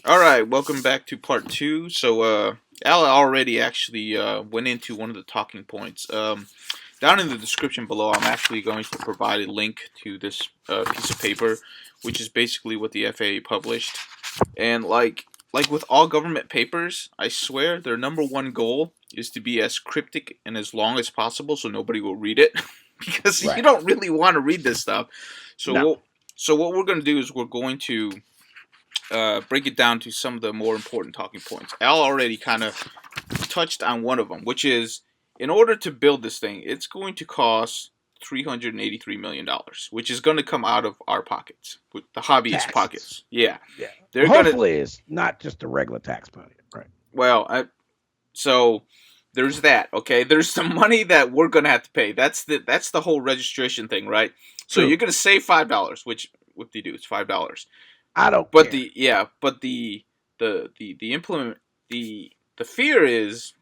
All right, welcome back to part two. Al already actually went into one of the talking points. Down in the description below, I'm actually going to provide a link to this piece of paper, which is basically what the FAA published. And like with all government papers, I swear their number one goal is to be as cryptic and as long as possible, so nobody will read it, because you Right. don't really want to read this stuff. So No. what so what we're going to do is we're going to break it down to some of the more important talking points. Al already kind of touched on one of them, which is in order to build this thing, it's going to cost $383 million, which is going to come out of our pockets, with the hobbyist Taxes. pockets. Yeah, Yeah. they're gonna. Hopefully it's not just the regular tax money. Right. Well, so there's that. Okay, there's some money that we're gonna have to pay. That's the whole registration thing, right? So you're True. gonna save $5, which what do you do? It's $5. I don't But care. the implement the fear is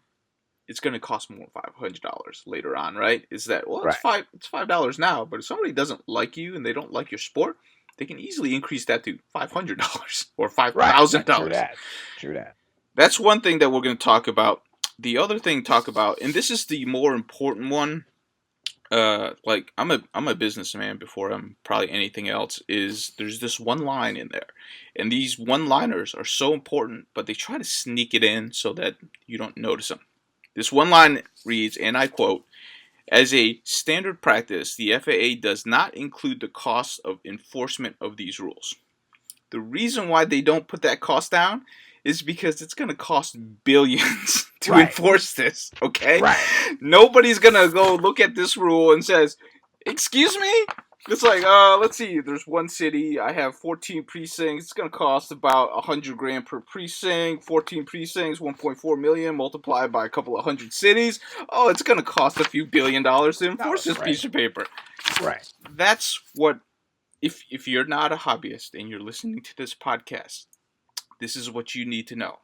it's going to cost more than $500 later on, right? Is that well, Right. it's $5 now, but if somebody doesn't like you and they don't like your sport, they can easily increase that to $500 or five Right. thousand True dollars. that. True that. That's one thing that we're going to talk about. The other thing to talk about, and this is the more important one, like I'm a businessman before I'm probably anything else, is there's this one line in there, and these one liners are so important, but they try to sneak it in so that you don't notice them. This one line reads, and I quote, as a standard practice, the FAA does not include the cost of enforcement of these rules. The reason why they don't put that cost down is because it's going to cost billions to Right. enforce this, okay? Right. Nobody's going to go look at this rule and says, "Excuse me?" It's like, let's see, there's one city, I have 14 precincts, it's going to cost about 100 grand per precinct, 14 precincts, 1.4 million multiplied by a couple of hundred cities. Oh, it's going to cost a few $1 billion to enforce this Right. piece of paper. Right. That's what if you're not a hobbyist and you're listening to this podcast, this is what you need to know.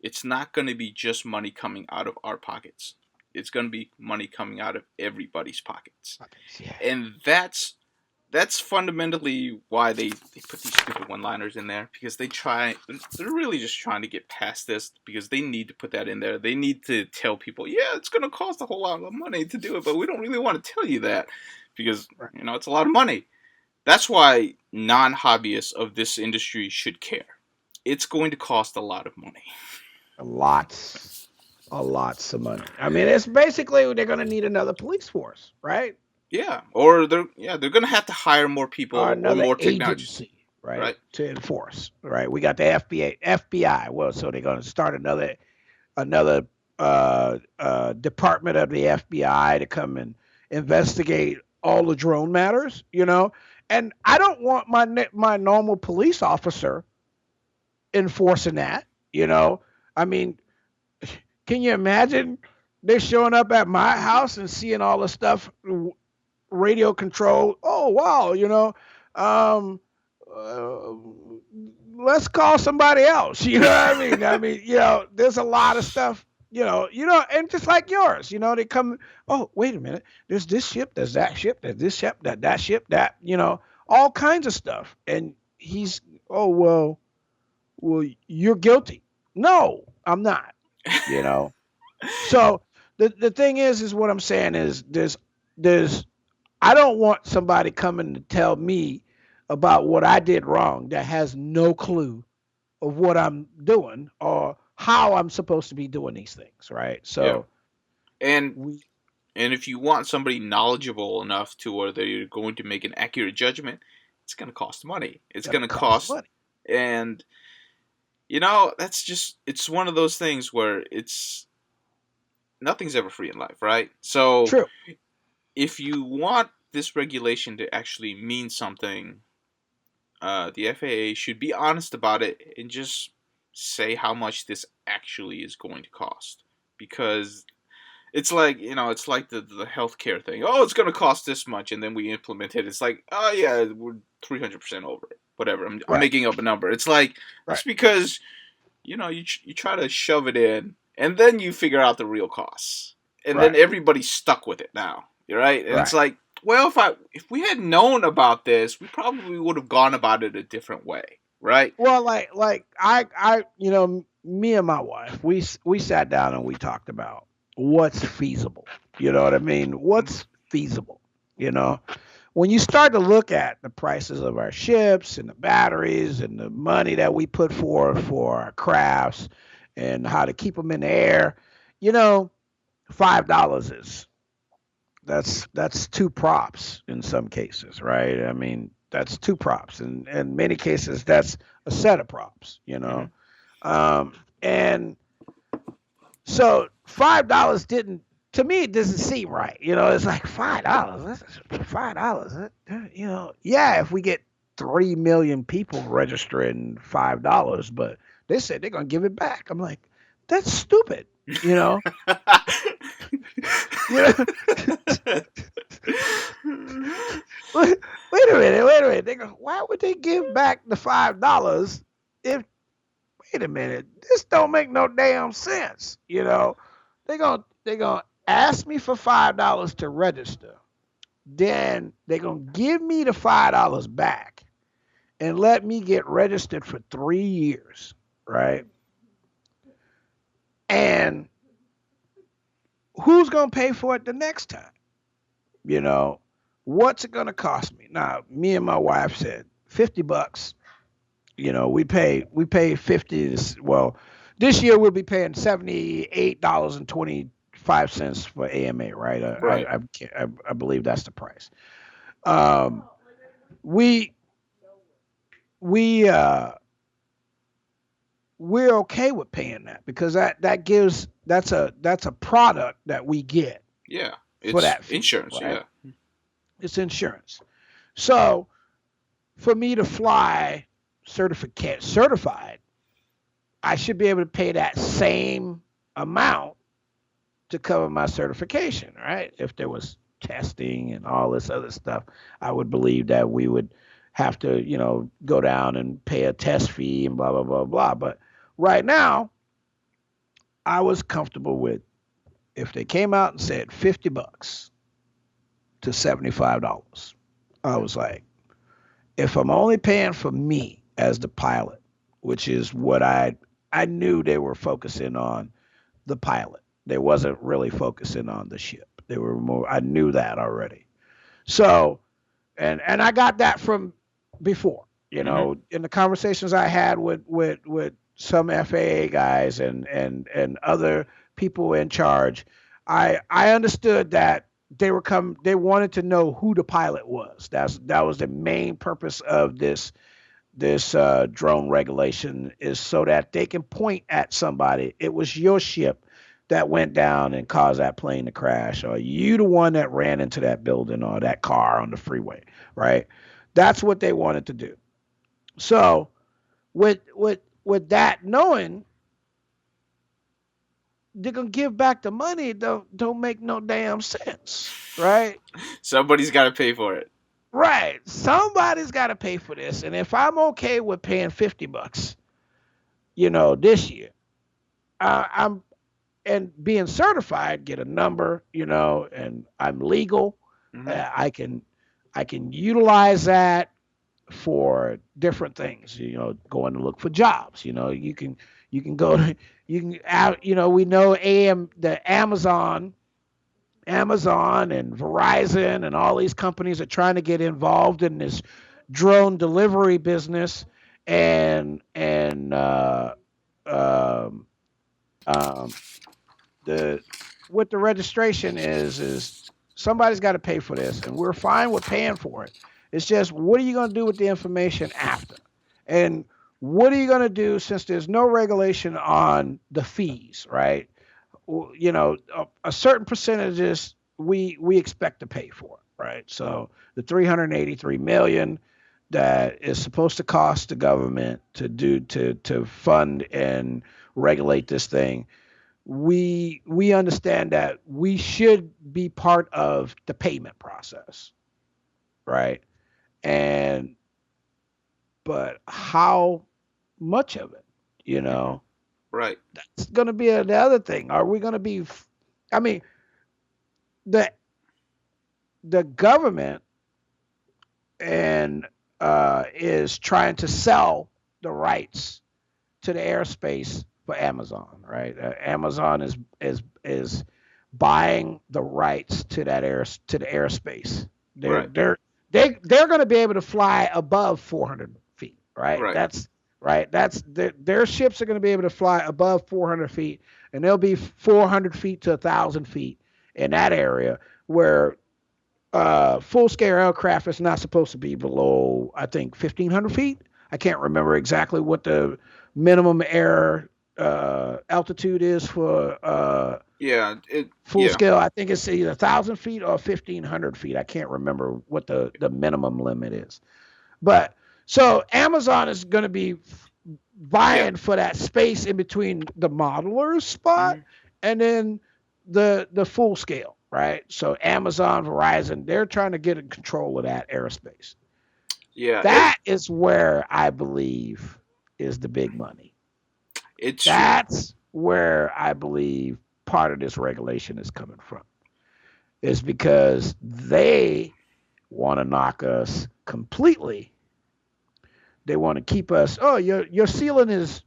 It's not going to be just money coming out of our pockets. It's going to be money coming out of everybody's pockets. Yeah. And that's fundamentally why they put these stupid one-liners in there, because they're really just trying to get past this, because they need to put that in there. They need to tell people, yeah, it's going to cost a whole lot of money to do it, but we don't really want to tell you that, because Right. it's a lot of money. That's why non-hobbyists of this industry should care. It's going to cost a lot of money. Lots. A lots of money. I mean, it's basically they're going to need another police force, right? Yeah, or they're going to have to hire more Or people or another more technology, agency, right? right? To enforce, right? We got the FBI. Well, so they're going to start another department of the FBI to come and investigate all the drone matters. And I don't want my normal police officer enforcing that. I mean, can you imagine they showing up at my house and seeing all the stuff radio control? Oh wow, um, uh, let's call somebody else. You know what I mean? There's a lot of stuff. And just like yours, they come. Oh, wait a minute. There's this ship. There's that ship. There's this ship. That ship. All kinds of stuff. And he's, oh well, you're guilty. No, I'm not. You know. So the thing is what I'm saying is there's I don't want somebody coming to tell me about what I did wrong that has no clue of what I'm doing or how I'm supposed to be doing these things, right? Yeah, So and we and if you want somebody knowledgeable enough to where they're going to make an accurate judgment, it's going to cost money. It's gotta going to cost cost, money. and that's just it's one of those things where it's nothing's ever free in life, right? So True. if you want this regulation to actually mean something, the FAA should be honest about it and just say how much this actually is going to cost. Because it's like the healthcare thing. Oh, it's going to cost this much, and then we implement it. It's like, oh yeah, we're 300% over it. Whatever. I'm Right. making up a number. It's like Right. just because you try to shove it in, and then you figure out the real costs, and then Right. everybody's stuck with it now. Right? And it's Right. like, well, if we had known about this, we probably would have gone about it a different way. Right. Well, me and my wife, we sat down and we talked about what's feasible. You know what I mean? Mhm. What's feasible? You know, when you start to look at the prices of our ships and the batteries and the money that we put forth for our crafts and how to keep them in the air, you know, $5 is that's two props in some cases, right? I mean, that's two props, and in many cases, that's a set of props, you Hmm. know. And so $5 didn't, to me, it doesn't seem right. You know, it's like $5. $5. You know, yeah, if we get 3 million people registering $5, but they said they're gonna give it back. I'm like, that's stupid. You know, you know. Wait a minute, wait a minute. They go, why would they give back the $5 if wait a minute, this don't make no damn sense. You know, they gonna ask me for $5 to register. Then they're gonna give me the $5 back and let me get registered for 3 years, right? And who's gonna pay for it the next time? You know, what's it gonna cost me? Now, me and my wife said $50. You know, we pay 50. Well, this year we'll be paying $78.25 for AMA, right? Right. I believe that's the price. Um, we we we're okay with paying that because that's a product that we get Yeah. for It's that fee, insurance. right? Yeah. It's insurance. So for me to fly certified, I should be able to pay that same amount to cover my certification, right? If there was testing and all this other stuff, I would believe that we would have to, go down and pay a test fee and blah blah blah blah. But right now, I was comfortable with if they came out and said $50 to $75. I was like, if I'm only paying for me as the pilot, which is what I knew they were focusing on the pilot. They wasn't really focusing on the ship. They were more. I knew that already. So, and I got that from before. Hmm. In the conversations I had with some FAA guys and other people in charge, I understood that they wanted to know who the pilot was. That was the main purpose of this drone regulation, is so that they can point at somebody. It was your ship that went down and caused that plane to crash, or you the one that ran into that building or that car on the freeway, right? That's what they wanted to do. So with that knowing, they're gonna give back the money. Don't make no damn sense, right? Somebody's got to pay for it. Right. Somebody's got to pay for this, and if I'm okay with paying $50, this year, I'm and being certified, get a number, and I'm legal. Hmm. I can utilize that for different things. Going to look for jobs. You can go to you can out. We know the Amazon and Verizon and all these companies are trying to get involved in this drone delivery business, and um, um, the what the registration is somebody's got to pay for this, and we're fine with paying for it. It's just, what are you going to do with the information after, and what are you going to do since there's no regulation on the fees, right? A certain percentages we expect to pay for, right? So the 383 million that is supposed to cost the government to fund and regulate this thing, we understand that we should be part of the payment process, right? And but how much of it, you Hmm. know, Right. that's going to be the other thing. Are we going to be? I mean, the the government and is trying to sell the rights to the airspace for Amazon, right? Amazon is buying the rights to the airspace. They're Right. they're they're going to be able to fly above 400 feet, right? Right. That's right. That's their ships are going to be able to fly above 400 feet, and they'll be 400 feet to 1,000 feet in that area where full scale aircraft is not supposed to be below, I think, 1,500 feet. I can't remember exactly what the minimum air altitude is for Yeah. It. full Yeah. scale. I think it's either 1,000 feet or 1,500 feet. I can't remember what the minimum limit is. But so Amazon is going to be Yeah. vying for that space in between the modeler's spot Hmm. and then the full scale, right? So Amazon, Verizon, they're trying to get in control of that airspace. Yeah. That is where I believe is the big money. It's true. That's where I believe part of this regulation is coming from. Is because they want to knock us completely. They want to keep us. Oh, your ceiling is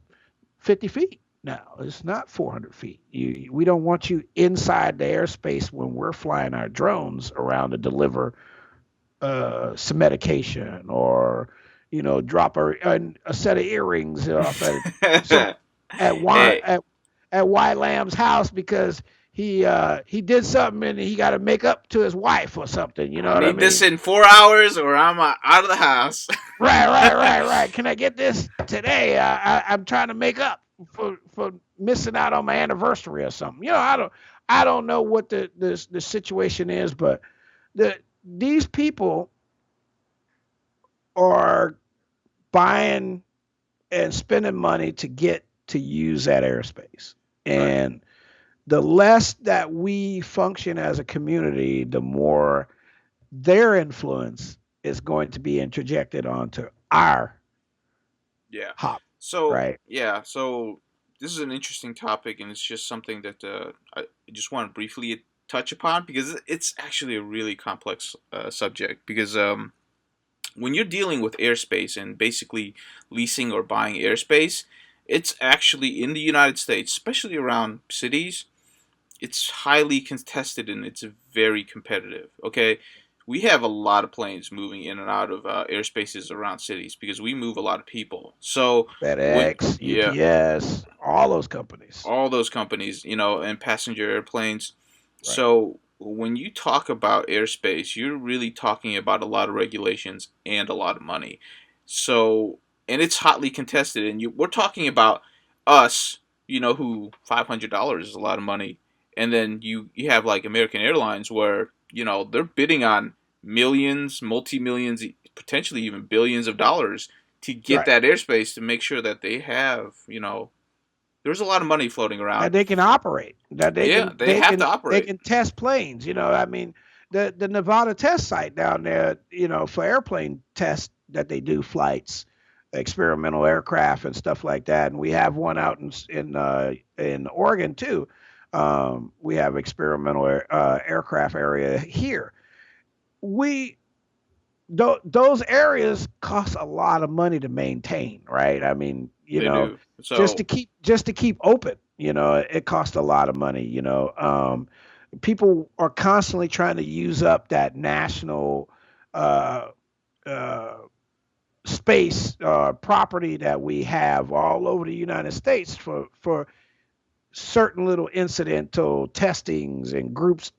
50 feet. No, it's not 400 feet. We don't want you inside the airspace when we're flying our drones around to deliver some medication or, drop a set of earrings off at some at one Hey, at Wai Lam's house because he did something and he got to make up to his wife or something. You know I what I need this mean? in 4 hours, or I'm out of the house. Right. Can I get this today? I'm trying to make up for missing out on my anniversary or something. I don't know what the situation is, but these people are buying and spending money to get to use that airspace. Right. And the less that we function as a community, the more their influence is going to be interjected onto our Yeah. hop, So right? yeah. So this is an interesting topic, and it's just something that I just want to briefly touch upon because it's actually a really complex subject. Because when you're dealing with airspace and basically leasing or buying airspace, it's actually in the United States, especially around cities. It's highly contested and it's very competitive. Okay, we have a lot of planes moving in and out of airspaces around cities because we move a lot of people. So when FedEx, yeah, UPS, all those companies. all those companies, and passenger airplanes. Right. So when you talk about airspace, you're really talking about a lot of regulations and a lot of money. So and it's hotly contested, and we're talking about us, who $500 is a lot of money, and then you have like American Airlines where they're bidding on millions, multi millions, potentially even billions of dollars to get Right. that airspace to make sure that they have there's a lot of money floating around. That they can operate, that they Yeah, can they they have can to they operate. can test planes. I mean, the Nevada test site down there, for airplane tests that they do flights, experimental aircraft and stuff like that. And we have one out in Oregon too. We have experimental aircraft area here. We those areas cost a lot of money to maintain, right? I mean, They do. just So to keep open, it costs a lot of money. People are constantly trying to use up that national uh, uh, space property that we have all over the United States for certain little incidental testings and groups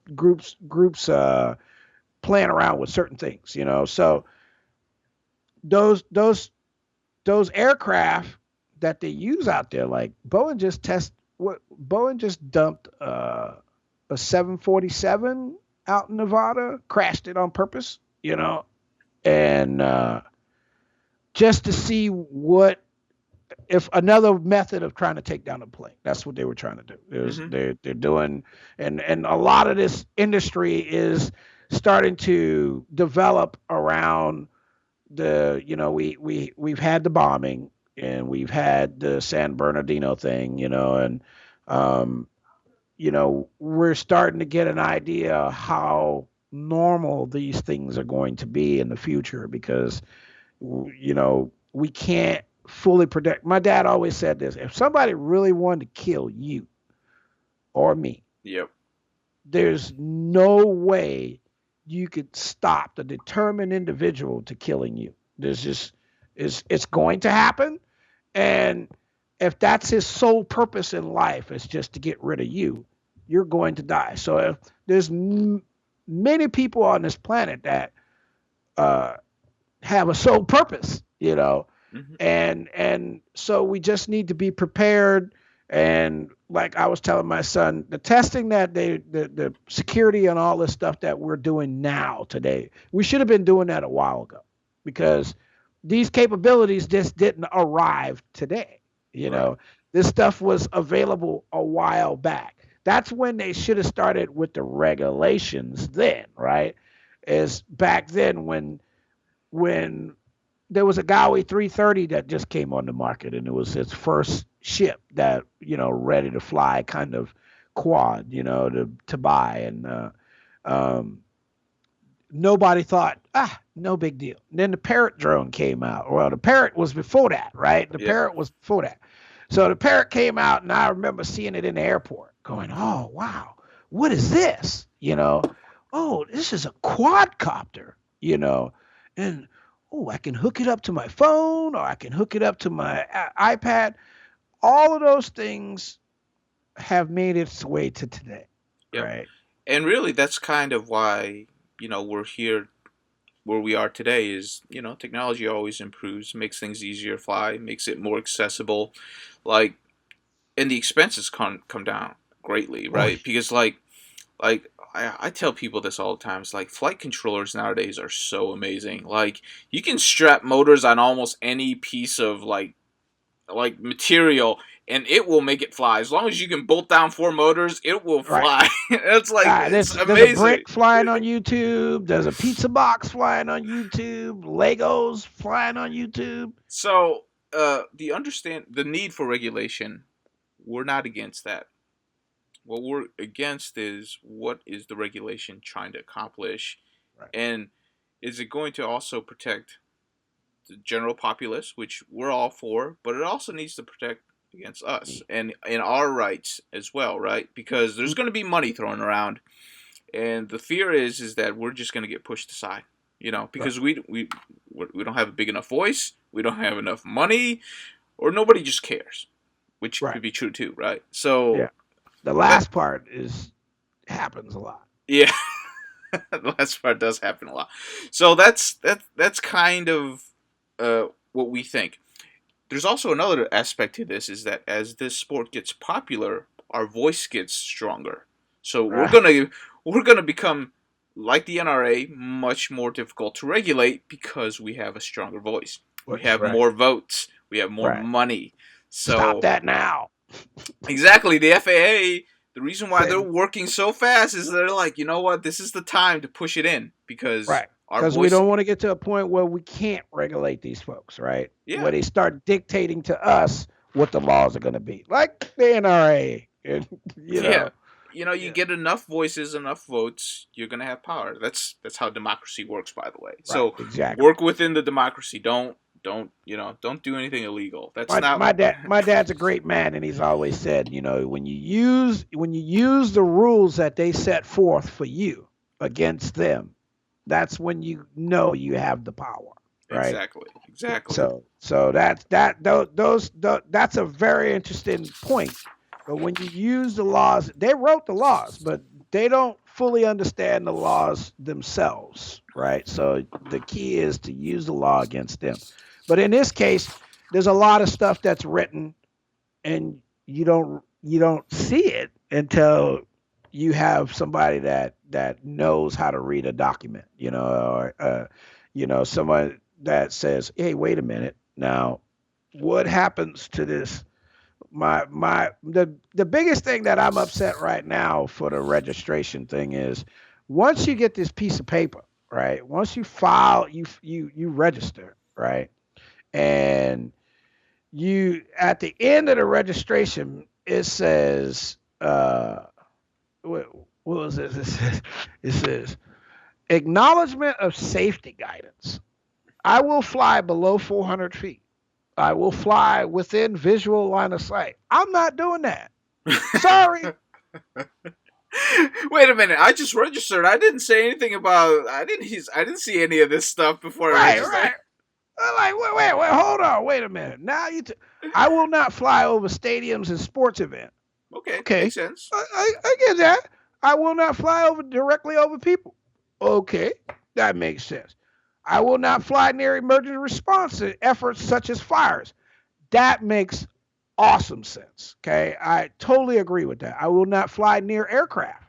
playing around with certain things. So those those those aircraft that they use out there, like Boeing just dumped a 747 out in Nevada, crashed it on purpose, and just to see what if another method of trying to take down a plane. That's what they were trying to do. hmm They're doing, and a lot of this industry is starting to develop around we've had the bombing and we've had the San Bernardino thing, and um, we're starting to get an idea how normal these things are going to be in the future because we can't fully protect. My dad always said this: if somebody really wanted to kill you or me, Yep. there's no way you could stop the determined individual to killing you. There's just it's going to happen, and if that's his sole purpose in life is just to get rid of you, you're going to die. So if there's many people on this planet that uh, have a sole purpose, Hmm. and so we just need to be prepared. And like I was telling my son, the testing that the security and all this stuff that we're doing now today, we should have been doing that a while ago, because these capabilities just didn't arrive today. You Right. know, this stuff was available a while back. That's when they should have started with the regulations then, right? Is back then when there was a Gaui 330 that just came on the market, and it was its first ship that, ready to fly kind of quad, to buy. And um, nobody thought, no big deal. And then the Parrot drone came out. Well, the Parrot was before that, right? The Yep. Parrot was before that. So the Parrot came out, and I remember seeing it in the airport going, oh, wow, what is this? Oh, this is a quadcopter, and oh, I can hook it up to my phone, or I can hook it up to my iPad. All of those things have made its way to today, Yep. right? And really, that's kind of why we're here where we are today. Is technology always improves, makes things easier to fly, makes it more accessible, like, and the expenses come down greatly, Oh, right? Because I tell people this all the time. It's like flight controllers nowadays are so amazing. Like, you can strap motors on almost any piece of material, and it will make it fly. As long as you can bolt down four motors, it will right. fly. It's There's a amazing. brick flying on YouTube. There's a pizza box flying on YouTube. Legos flying on YouTube. So, the need for regulation. We're not against that. What we're against is, what is the regulation trying to accomplish, Right. and is it going to also protect the general populace, which we're all for, but it also needs to protect against us Me. and our rights as well, right? Because there's going to be money thrown around, and the fear is that we're just going to get pushed aside, Right. because we don't have a big enough voice, we don't have enough money, or nobody just cares, which Right. could be true too, right? So Yeah. The that last part is happens a lot. yeah, the last part does happen a lot. So that's kind of what we think. There's also another aspect to this, is that as this sport gets popular, our voice gets stronger. So we're Right. gonna we're gonna become, like the NRA, much more difficult to regulate because we have a stronger voice. We have Right. more votes. We have more Right. money. Stop So that now. exactly, the FAA. The reason why they're Saying working so fast is they're like, you know what, this is the time to push it in, because right. our Because we voice. don't want to get to a point where we can't regulate these folks, right? Yeah, Where they start dictating to us what the laws are going to be, like the NRA, and yeah. You yeah, get enough voices, enough votes, you're gonna have power. That's how democracy works, by the way. right, So exactly. work within the democracy. Don't do anything illegal. That's My not. my dad my dad's a great man, and he's always said, when you use the rules that they set forth for you against them, that's when you know you have the power, right? Exactly. Exactly. So that's a very interesting point. But when you use the laws, they wrote the laws, but they don't fully understand the laws themselves, right? So the key is to use the law against them. But in this case, there's a lot of stuff that's written, and you don't see it until you have somebody that knows how to read a document, or someone that says, "Hey, wait a minute. Now, what happens to this?" The biggest thing that I'm upset right now for the registration thing is, once you get this piece of paper, right? Once you file, you register, right? And you at the end of the registration, it says, what was it? It says acknowledgement of safety guidance. I will fly below 400 feet. I will fly within visual line of sight. I'm not doing that. Sorry. Wait a minute! I just registered. I didn't say anything about. I didn't see any of this stuff before I Right, registered. right. I'm like, wait, hold on, wait a minute. Now I will not fly over stadiums and sports events. Okay, Okay, makes sense. I get that. I will not fly over directly over people. Okay, that makes sense. I will not fly near emergency response efforts such as fires. That makes awesome sense. Okay, I totally agree with that. I will not fly near aircraft,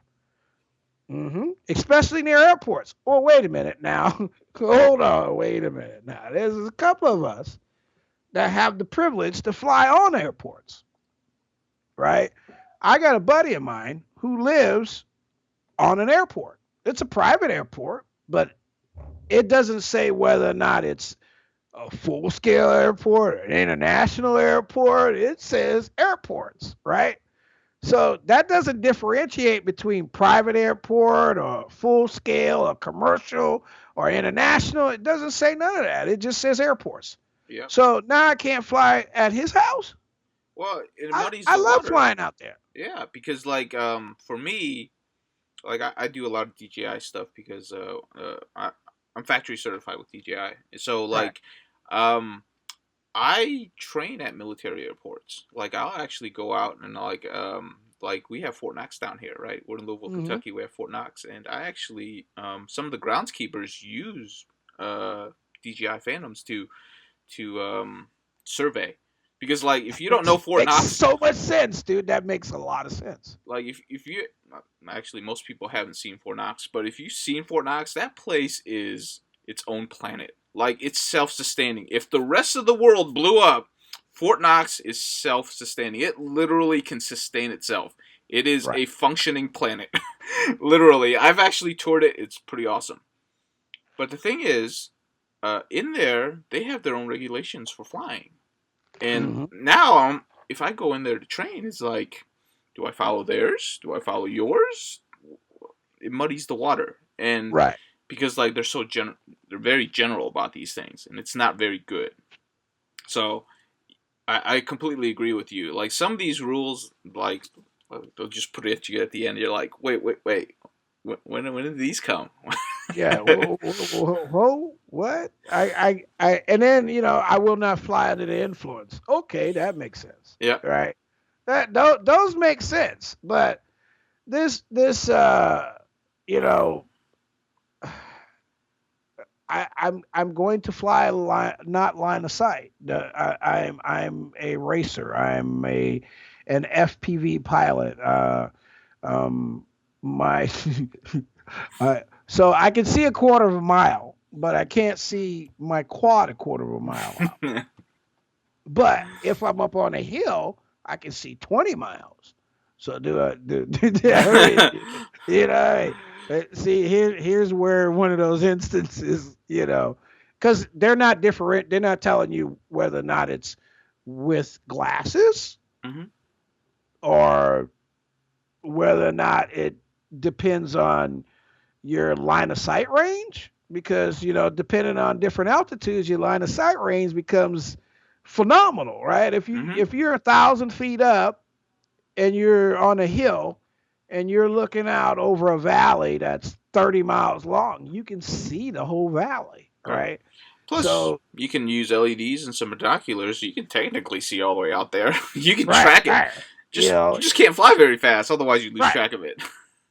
especially near airports. Well, wait a minute now. Hold on, wait a minute now. There's a couple of us that have the privilege to fly on airports, right? I got a buddy of mine who lives on an airport. It's a private airport, but it doesn't say whether or not it's a full scale airport or an international airport. It says airports, right? So that doesn't differentiate between private airport or full scale or commercial or international. It doesn't say none of that. It just says airports. Yeah. So now I can't fly at his house. Well, it I, muddies I the love water. flying out there. Yeah, because for me, like I do a lot of DJI stuff because I'm factory certified with DJI. So Right. um I train at military airports. Like I'll actually go out and like we have Fort Knox down here, right? We're in Louisville, Mm-hmm. Kentucky. We have Fort Knox, and I actually some of the groundskeepers use DJI Phantoms to survey because like if you don't know Fort Makes Knox, so much sense, dude. That makes a lot of sense. like if you actually most people haven't seen Fort Knox, but if you've seen Fort Knox, that place is its own planet. Like it's self-sustaining. If the rest of the world blew up, Fort Knox is self-sustaining. It literally can sustain itself. It is Right. a functioning planet. Literally, I've actually toured it. It's pretty awesome. But the thing is, in there they have their own regulations for flying. And Mm-hmm. now, if I go in there to train, it's like, do I follow theirs? Do I follow yours? It muddies the water, and Right. because like they're very general about these things, and it's not very good. So I completely agree with you. Like some of these rules, like they'll just put it at you at the end. You're like, wait. When did these come? Yeah. Whoa, what? And then I will not fly under the influence. Okay, that makes sense, Yeah. right? Those make sense, but this you know I'm going to fly not line of sight. I'm a racer. I'm a an FPV pilot. Um, my so I can see a quarter of a mile, but I can't see my quad a quarter of a mile out. But if I'm up on a hill, I can see 20 miles. So I mean, see here's where one of those instances, because they're not telling you whether or not it's with glasses hmm or whether or not it depends on your line of sight range, because depending on different altitudes your line of sight range becomes phenomenal, right? if you hmm if you're 1,000 feet up and you're on a hill and you're looking out over a valley that's 30 miles long, you can see the whole valley, Right. right? Plus, So you can use LEDs and some binoculars. You can technically see all the way out there. You can right, track it. right, you Just know you just can't fly very fast, otherwise you lose right, track of it.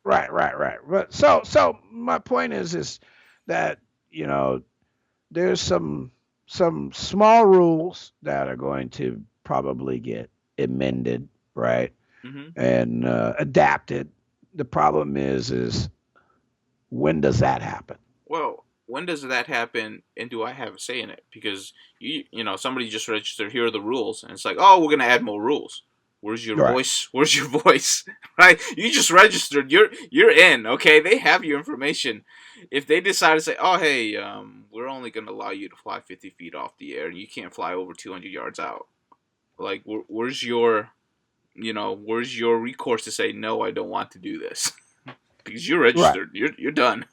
right. But so my point is that you know there's some small rules that are going to probably get amended, right, hmm and adapted. The problem is when does that happen? Well, when does that happen, and do I have a say in it? Because somebody just registered. Here are the rules, and it's like, oh, we're gonna add more rules. Where's your Right, voice? Where's your voice? Right? You just registered. You're in. Okay, they have your information. If they decide to say, oh, hey, we're only gonna allow you to fly 50 feet off the air, and you can't fly over 200 yards out. Like, where's your recourse to say no? I don't want to do this because you're right, registered. You're done.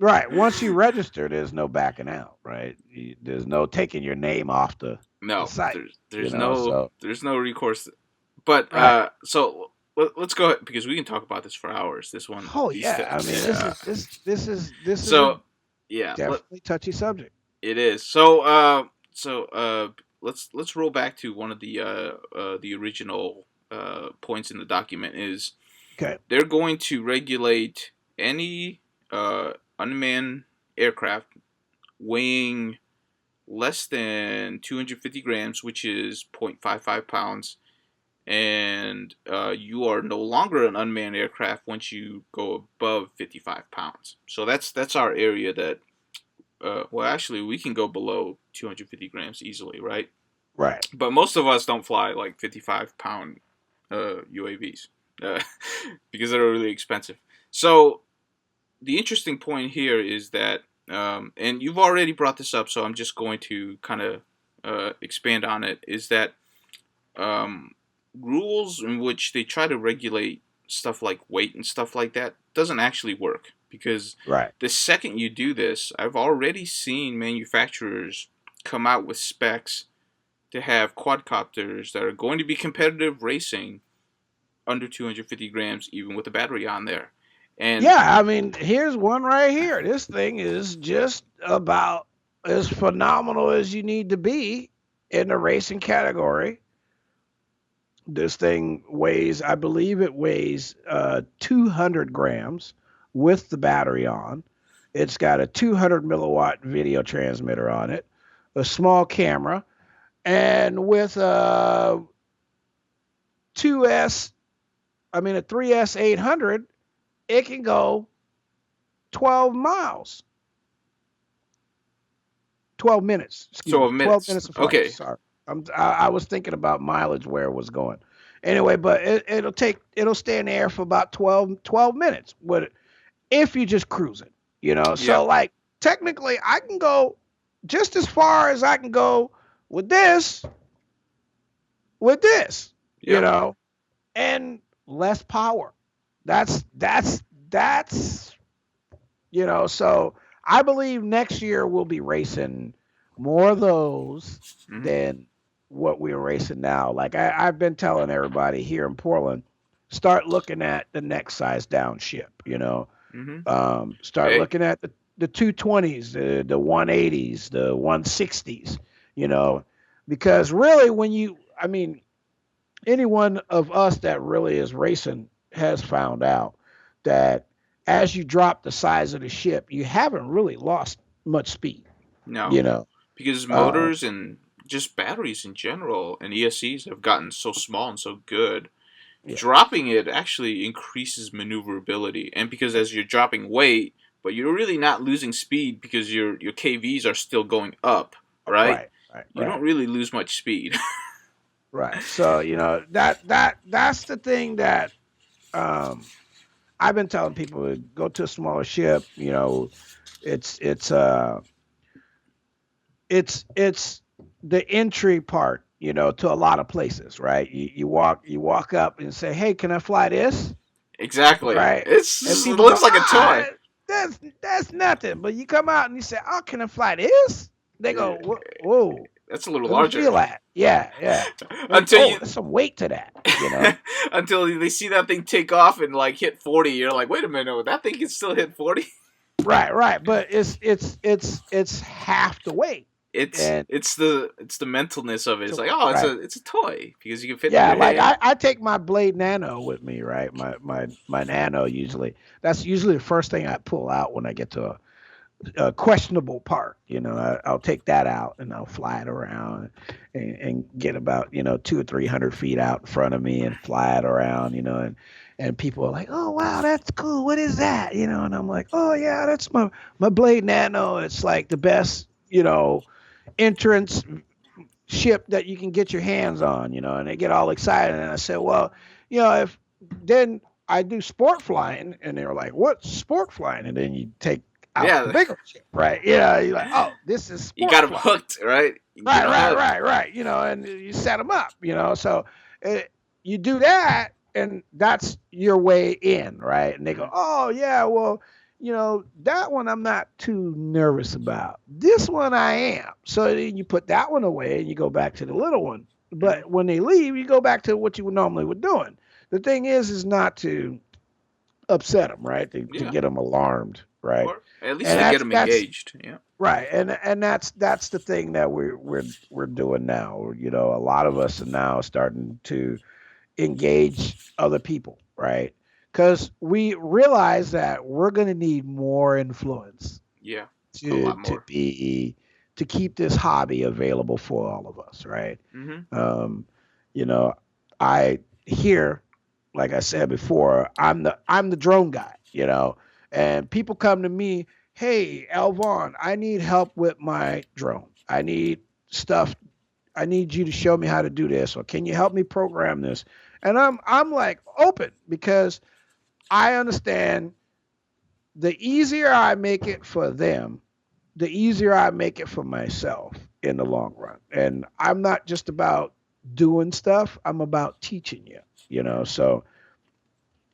Right. Once you register, there's no backing out. Right. There's no taking your name off the No, site. You there's know. no So there's no recourse. But right. so let's go ahead because we can talk about this for hours. This one, Oh these yeah. I mean, this yeah. is this is a So yeah, definitely touchy subject. it is. So let's roll back to one of the original points in the document is Okay. they're going to regulate any unmanned aircraft weighing less than 250 grams, which is 0.55 pounds, and you are no longer an unmanned aircraft once you go above 55 pounds. So that's our area that. Well, actually, we can go below 250 grams easily, right? Right. But most of us don't fly like 55-pound UAVs uh, because they're really expensive. So the interesting point here is that, and you've already brought this up, so I'm just going to kind of expand on it, is that um, rules in which they try to regulate stuff like weight and stuff like that doesn't actually work because Right. the second you do this, I've already seen manufacturers come out with specs to have quadcopters that are going to be competitive racing under 250 grams, even with a battery on there. And Yeah. I mean, here's one right here. This thing is just about as phenomenal as you need to be in the racing category. This thing weighs, I believe it weighs 200 grams with the battery on. It's got a 200 milliwatt video transmitter on it, a small camera, and with a 2S, I mean a 3S 800, it can go 12 miles, 12 minutes, excuse me, 12 12 minutes. minutes of flight. Okay. Sorry. I was thinking about mileage where it was going. Anyway, but it'll stay in the air for about 12 minutes with if you just cruise it, you know. Yeah. So like technically I can go just as far as I can go with this, you Yep. know, and less power. That's so I believe next year we'll be racing more of those Mm-hmm. than what we're racing now. Like I've been telling everybody here in Portland, start looking at the next size down ship, Mm-hmm. start Hey. looking at the 220s, the 180s, the 160s, because really I mean, any one of us that really is racing has found out that as you drop the size of the ship, you haven't really lost much speed, No. you know. Because Uh, motors and just batteries in general and ESCs have gotten so small and so good. yeah, Dropping it actually increases maneuverability, and because as you're dropping weight, but you're really not losing speed because your KVs are still going up, right? right, right, You don't right, really lose much speed. right. So that's the thing that um, I've been telling people to go to a smaller ship. It's it's uh it's the entry part, to a lot of places, right? You walk up and say, "Hey, can I fly this?" Exactly. Right? And It people go, looks like a toy. that's nothing. But you come out and you say, "Oh, can I fly this?" They go, "Whoa, That's a little let me larger. feel that." Yeah, yeah. Like, until oh, you there's some weight to that. until they see that thing take off and like hit 40, you're like, wait a minute, that thing can still hit 40. Right, right. But it's half the weight, and It's the mentalness of it. It's so like, oh, right. it's a toy because you can fit it in Yeah, your like hand. I take my Blade Nano with me, right? My Nano usually. That's usually the first thing I pull out when I get to a questionable part. I'll take that out and I'll fly it around and get about 200 or 300 feet out in front of me and fly it around. And people are like, "Oh wow, that's cool. What is that?" And I'm like, "Oh yeah, that's my Blade Nano. It's like the best entrance ship that you can get your hands on." And they get all excited. And I said, "Well, if then I do sport flying," and they were like, "What's sport flying?" And then you take out the Yeah, bigger ship, right? You're like, "Oh, this is you sport got them flying." hooked, right? You get Right, them right, hooked. right, right. And you set them up. So you do that, and that's your way in, right? And they go, Hmm. "Oh yeah, well." that one I'm not too nervous about. This one I am. So then you put that one away and you go back to the little one. Hmm. But when they leave, you go back to what you would normally would doing. The thing is not to upset them, right? To Yeah. get them alarmed, right? Or at least And to get that's them that's engaged. Yeah. right, and that's the thing that we're doing now. A lot of us are now starting to engage other people, right? Because we realize that we're going to need more influence Yeah. A to lot to more. be to keep this hobby available for all of us, right? Hmm. Um, you know, I here, like I said before, I'm the drone guy, and people come to me, hey, Elvan, I need help with my drone. I need stuff. I need you to show me how to do this, or can you help me program this? And I'm like open because I understand the easier I make it for them, the easier I make it for myself in the long run. And I'm not just about doing stuff, I'm about teaching you. So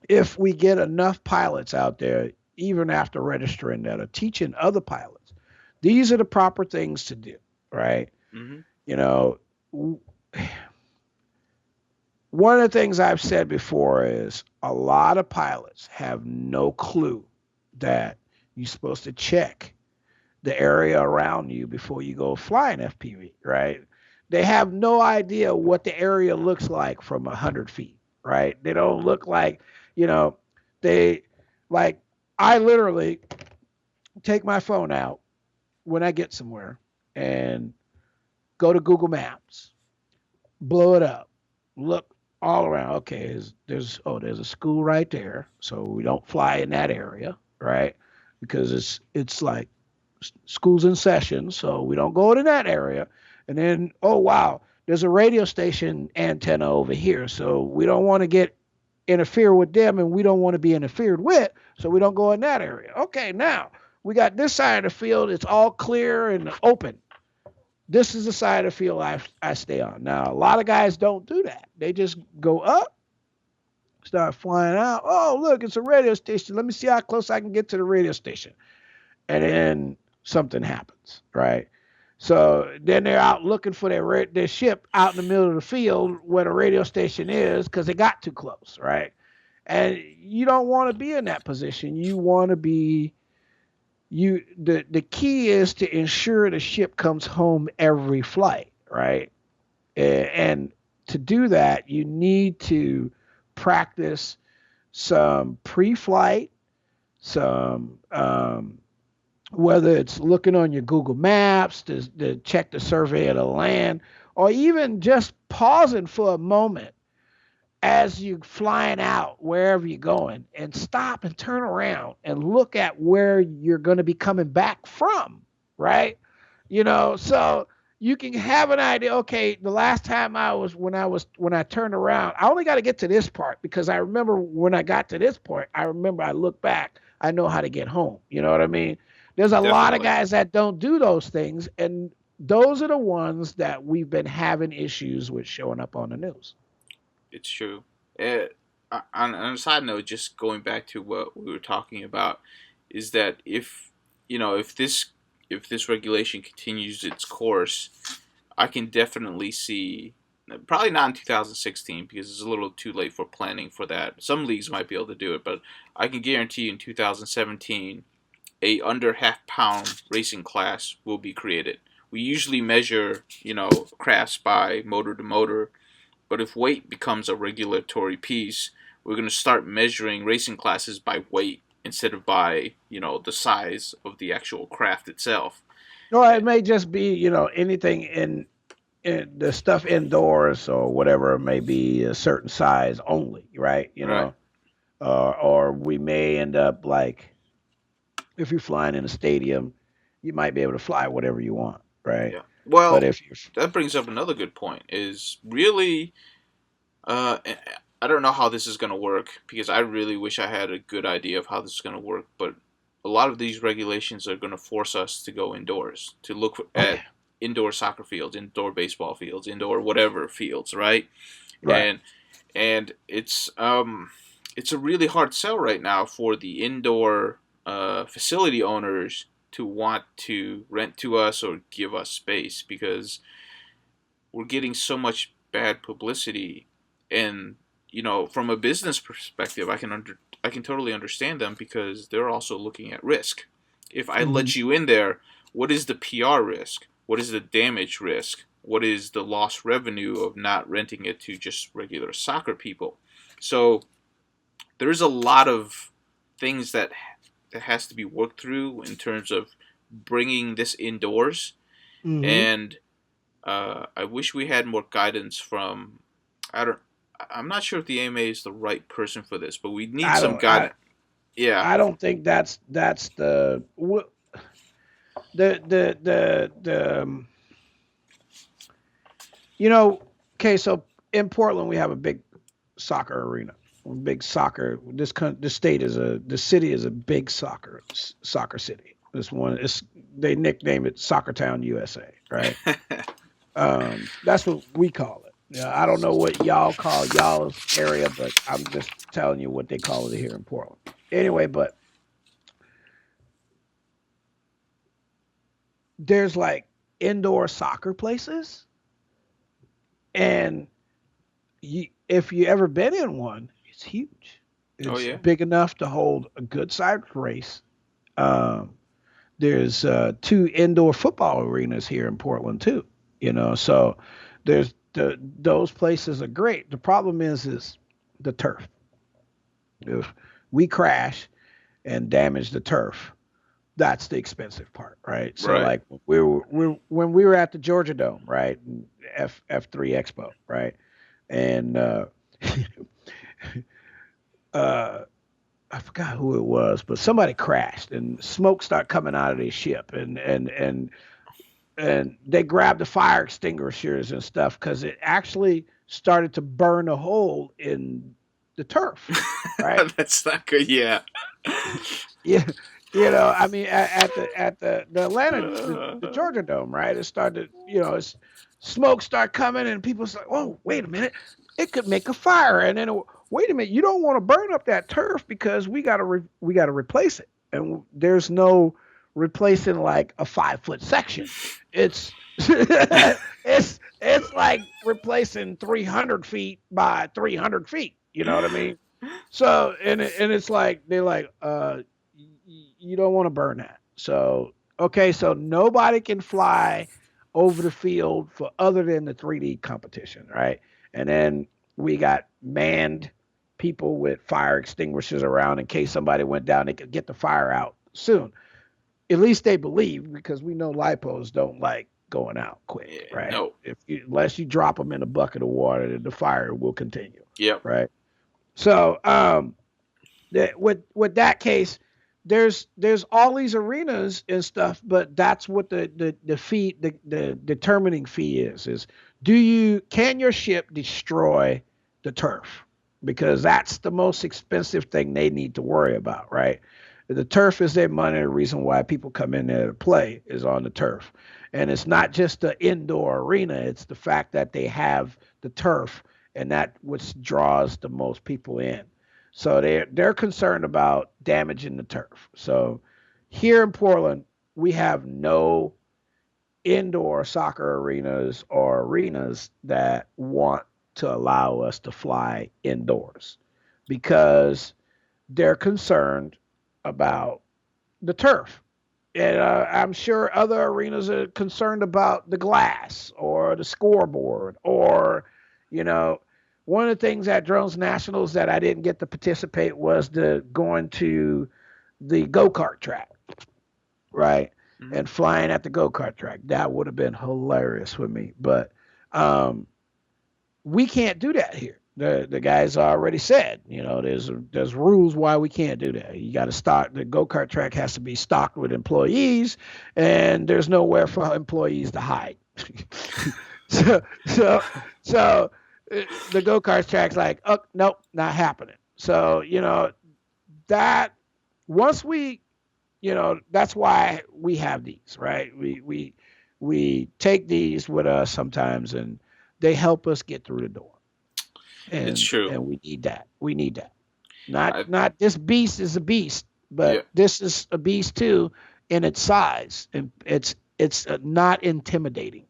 if we get enough pilots out there, even after registering, that are teaching other pilots, these are the proper things to do, right? Hmm. You know, one of the things I've said before is a lot of pilots have no clue that you're supposed to check the area around you before you go fly an FPV, right? They have no idea what the area looks like from 100 feet, right? They don't look like, you know, they like, I literally take my phone out when I get somewhere and go to Google Maps, blow it up, look all around. Okay, there's a school right there, so we don't fly in that area, right? Because it's like school's in session, so we don't go to that area. And then, oh wow, there's a radio station antenna over here, so we don't want to get interfere with them, and we don't want to be interfered with, so we don't go in that area. Okay, now we got this side of the field; it's all clear and open. This is the side of the field I stay on. Now, a lot of guys don't do that. They just go up, start flying out. Oh, look, it's a radio station. Let me see how close I can get to the radio station. And then something happens, right? So then they're out looking for their ship out in the middle of the field where the radio station is because they got too close, right? And you don't want to be in that position. You want to be the key is to ensure the ship comes home every flight, right? And to do that, you need to practice some pre-flight, some whether it's looking on your Google Maps to check the survey of the land, or even just pausing for a moment as you're flying out wherever you're going and stop and turn around and look at where you're going to be coming back from, right? So you can have an idea. Okay, the last time when I turned around, I only got to get to this part because I remember when I got to this point, I remember I look back, I know how to get home. You know what I mean? There's a lot of Definitely. guys that don't do those things, and those are the ones that we've been having issues with showing up on the news. It's true. Uh, on a side note, just going back to what we were talking about, is that if this regulation continues its course, I can definitely see, probably not in 2016 because it's a little too late for planning for that. Some leagues might be able to do it, but I can guarantee in 2017 a under half pound racing class will be created. We usually measure, crafts by motor to motor, but if weight becomes a regulatory piece, we're going to start measuring racing classes by weight instead of by, the size of the actual craft itself. Or Eh, it may just be, anything in the stuff indoors or whatever it may be a certain size only, right? Right. Or we may end up like if you're flying in a stadium, you might be able to fly whatever you want, right? Yeah. But Well, if you're that brings up another good point. Is really, uh, I don't know how this is going to work because I really wish I had a good idea of how this is going to work. But a lot of these regulations are going to force us to go indoors to look oh at yeah, indoor soccer fields, indoor baseball fields, indoor whatever fields, right? right, And and it's a really hard sell right now for the indoor facility owners to want to rent to us or give us space, because we're getting so much bad publicity. And from a business perspective, I can totally understand them, because they're also looking at risk. If I Mhm. let you in there, what is the PR risk? What is the damage risk? What is the lost revenue of not renting it to just regular soccer people? So there's a lot of things that has to be worked through in terms of bringing this indoors. Mhm. And I wish we had more guidance from. I don't. I'm not sure if the AMA is the right person for this, but we need I some don't. I guidance. Yeah. I don't think that's the you know. Okay, so in Portland we have a big soccer arena. Big soccer. This state is the city is a big soccer city. This one is they nickname it Soccer Town, USA. Right. That's what we call it. Yeah, I don't know what y'all call y'all's area, but I'm just telling you what they call it here in Portland. Anyway, but there's like indoor soccer places, and if you ever been in one, it's huge. Oh It's yeah. big enough to hold a good sized race. Um, there's two indoor football arenas here in Portland too. So those places are great. The problem is the turf. If we crash and damage the turf, that's the expensive part, right? So Right. like when we were at the Georgia Dome, right, F3 Expo, right, and uh, I forgot who it was, but somebody crashed and smoke started coming out of their ship, and they grabbed the fire extinguishers and stuff because it actually started to burn a hole in the turf, right? That's not good. Yeah. Yeah, I mean, at the Atlanta, the Georgia Dome, right? It started, smoke start coming, and people's like, "Oh, wait a minute, it could make a fire." And then, wait a minute, you don't want to burn up that turf because we got to replace it, and there's no replacing like a 5 foot section. It's it's like replacing 300 feet by 300 feet. You know what I mean? So and it's like they're like, you don't want to burn that. So okay, so nobody can fly over the field for other than the 3D competition, right? And then we got manned people with fire extinguishers around in case somebody went down, they could get the fire out soon. At least they believe because we know lipos don't like going out quick, Yeah. right? No. Unless you drop them in a bucket of water, the fire will continue, Yep. right? So with that case, there's all these arenas and stuff, but that's what the fee the determining fee is can your ship destroy the turf? Because that's the most expensive thing they need to worry about, right? The turf is their money. The reason why people come in there to play is on the turf. And it's not just the indoor arena, it's the fact that they have the turf, and that which draws the most people in. So they're concerned about damaging the turf. So here in Portland, we have no indoor soccer arenas or arenas that want to allow us to fly indoors because they're concerned about the turf. And I'm sure other arenas are concerned about the glass or the scoreboard or, you know, one of the things at Drones Nationals that I didn't get to participate was the going to the go kart track, right? Hmm. And flying at the go kart track. That would have been hilarious with me. But um, we can't do that here. The guys already said, there's rules why we can't do that. You got to stock the go kart track has to be stocked with employees, and there's nowhere for employees to hide. so so so the go kart track's like, oh nope, not happening. So that once we that's why we have these, right? We take these with us sometimes, and they help us get through the door. It's and true. and we need that. We need that. Not I not this beast is a beast. Yeah. but this is a beast too in its size, and it's not intimidating.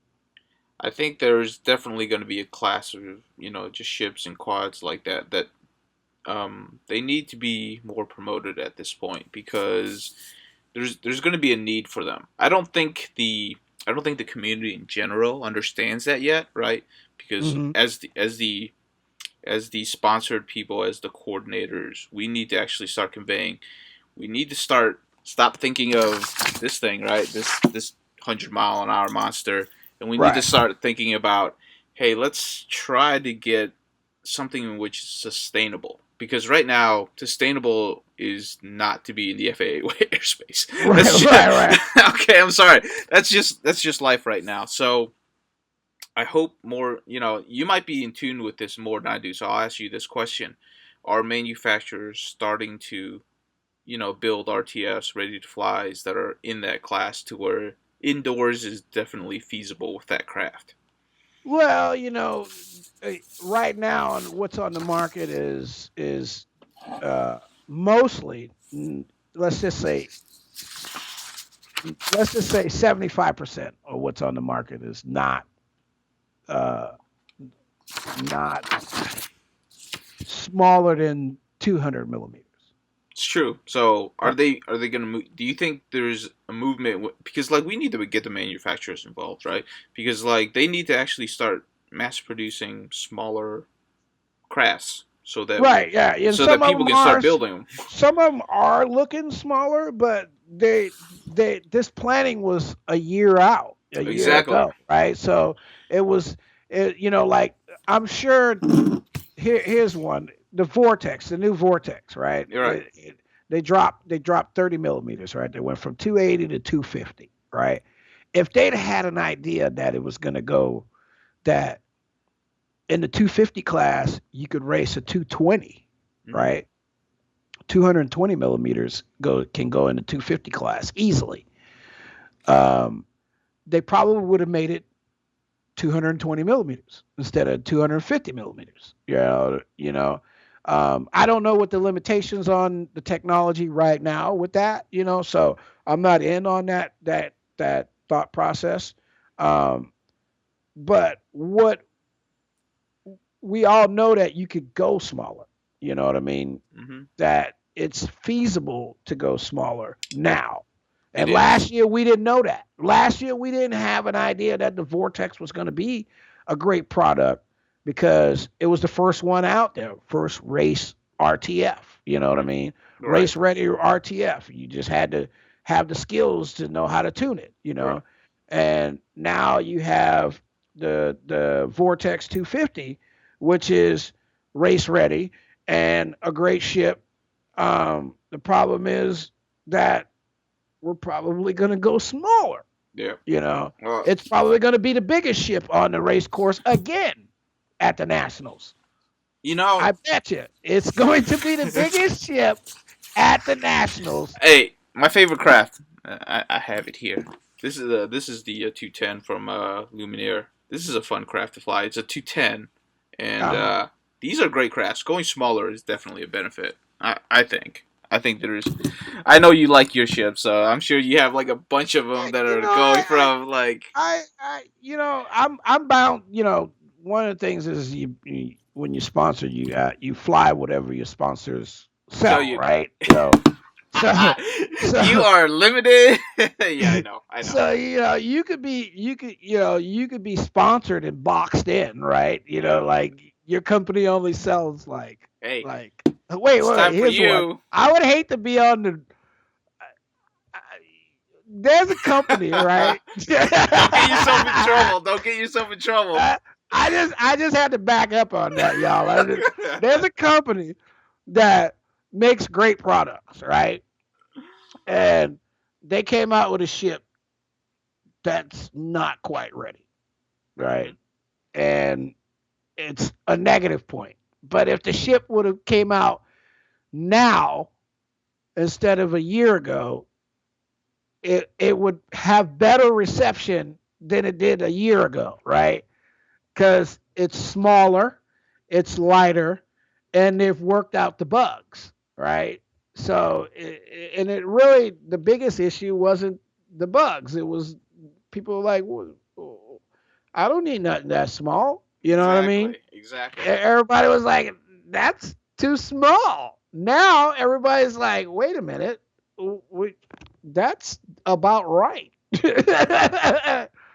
I think there's definitely going to be a class of just ships and quads like that they need to be more promoted at this point because there's going to be a need for them. I don't think the community in general understands that yet, right? Because Hmm. as the sponsored people, as the coordinators, we need to actually start conveying. We need to stop thinking of this thing, right? This 100-mile-an-hour monster, and we need to Right. start thinking about, hey, let's try to get something in which is sustainable. Because right now, sustainable is not to be in the FAA airspace. Right. That's just, Right. Right. okay. I'm sorry. That's just life right now. So I hope more. You might be in tune with this more than I do. So I'll ask you this question: are manufacturers starting to build RTFs ready to flies that are in that class to where indoors is definitely feasible with that craft? Well, right now, what's on the market is uh, mostly, let's just say, 75% of what's on the market is uh, not smaller than 200 millimeters. It's true. So Right. are they going to move? Do you think there's a movement because like we need to get the manufacturers involved, right? Because like they need to actually start mass producing smaller crafts Right. Yeah. And so that people can start building them. some of them are looking smaller, but this planning was a year out, a year Exactly. ago, right? So it was, like I'm sure. Here's one: the Vortex, the new Vortex, right? You're right. They dropped 30 millimeters, right? They went from 280 to 250, right? If they'd had an idea that it was going to go that in the 250 class, you could race a 220, Mm-hmm. right? 220 millimeters can go in the 250 class easily. Um, they probably would have made it 220 millimeters instead of 250 millimeters. I don't know what the limitations on the technology right now with that. So I'm not in on that thought process. Um, but what we all know that you could go smaller. You know what I mean? Mm-hmm. That it's feasible to go smaller now. It And is. last year we didn't know that. Last year we didn't have an idea that the Vortex was going to be a great product because it was the first one out there, first race RTF. You know what I mean? Right. Race ready RTF. You just had to have the skills to know how to tune it. Right. And now you have the Vortex 250, which is race ready and a great ship. The problem is that we're probably going to go smaller. Yeah. You know, Well, it's probably going to be the biggest ship on the race course again at the Nationals. you know, I bet you it's going to be the biggest ship at the Nationals. hey, my favorite craft. I have it here. This is the 210 from Luminaire. This is a fun craft to fly. It's a 210, and Uh-huh. these are great crafts. Going smaller is definitely a benefit. I think. I think there is. I know you like your ship, so I'm sure you have like a bunch of them Yeah, that are going from like. I'm bound. One of the things is when you sponsor, you fly whatever your sponsors So sell, you. right? So You so are limited. Yeah, I know. I know. so you could be sponsored and boxed in, right? Yeah. Like your company only sells Hey, like wait, it's wait, time for here's one. you. I would hate to be on the there's a company, right? Don't get yourself in trouble. Don't get yourself in trouble. I I just had to back up on that, y'all. There's a company that makes great products, right? And they came out with a ship that's not quite ready, Hmm. right? And it's a negative point. But if the ship would have came out now instead of a year ago, it would have better reception than it did a year ago, right? Because it's smaller, it's lighter, and they've worked out the bugs, right? So, and it really, the biggest issue wasn't the bugs. It was people were like, "Well, I don't need nothing that small. You know what I mean? Exactly. Everybody was like, that's too small. Now everybody's like, wait a minute, we, that's about right.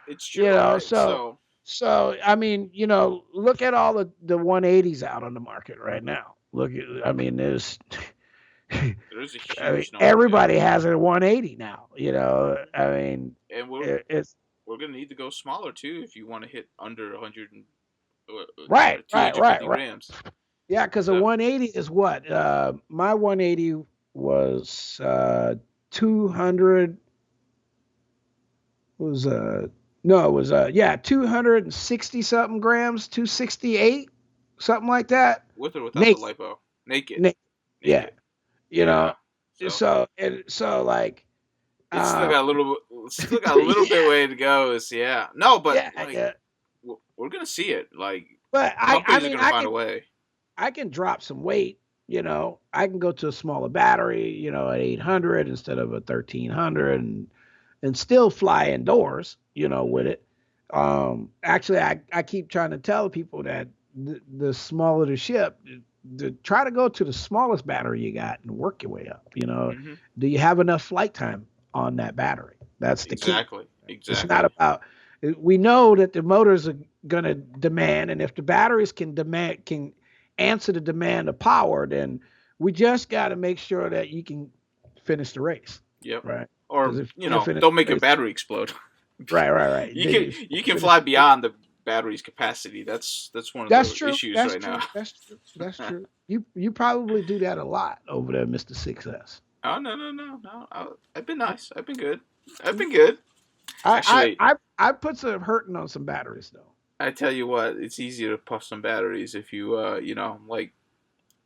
It's You true, know, right? so So so I mean, look at all the 180s out on the market right now. Look at, I mean, there's there's a I mean, huge number, yeah. everybody has a 180 now. I mean, And it's we're gonna need to go smaller too if you want to hit under 100 and right, right, 250 right, right. grams. Yeah, because a So 180 is what? My 180 was 200 was no, it was yeah, 260 something grams, 268, something like that. with or without the Naked, lipo, naked, naked. Yeah, naked. you Yeah. know. So So like it's still uh got a little, still got a little bit yeah, way to go. Is yeah. No, but yeah, like yeah. we're gonna see it. Like But I companies are mean gonna find a way. I can drop some weight. I can go to a smaller battery, at 800 instead of a 1300, and still fly indoors, with it. Actually, I keep trying to tell people that the smaller the ship, try to go to the smallest battery you got and work your way up. Hmm. Do you have enough flight time on that battery? That's the key. Exactly. It's not Exactly. about. We know that the motors are going to demand, and if the batteries can answer the demand of power, then we just got to make sure that you can finish the race, Yep. right? Or Because if you want to finish don't make the a race, battery explode. right. You Then can if you you want to can finish fly the race, beyond the battery's capacity. That's one of that's the true. issues That's right now. true. That's true. That's true. You probably do that a lot over there, Mister Success. Oh no! I've been nice. I've been good. I've been good. I Actually, I I I put some hurting on some batteries though. I tell you what, it's easier to puff some batteries if you like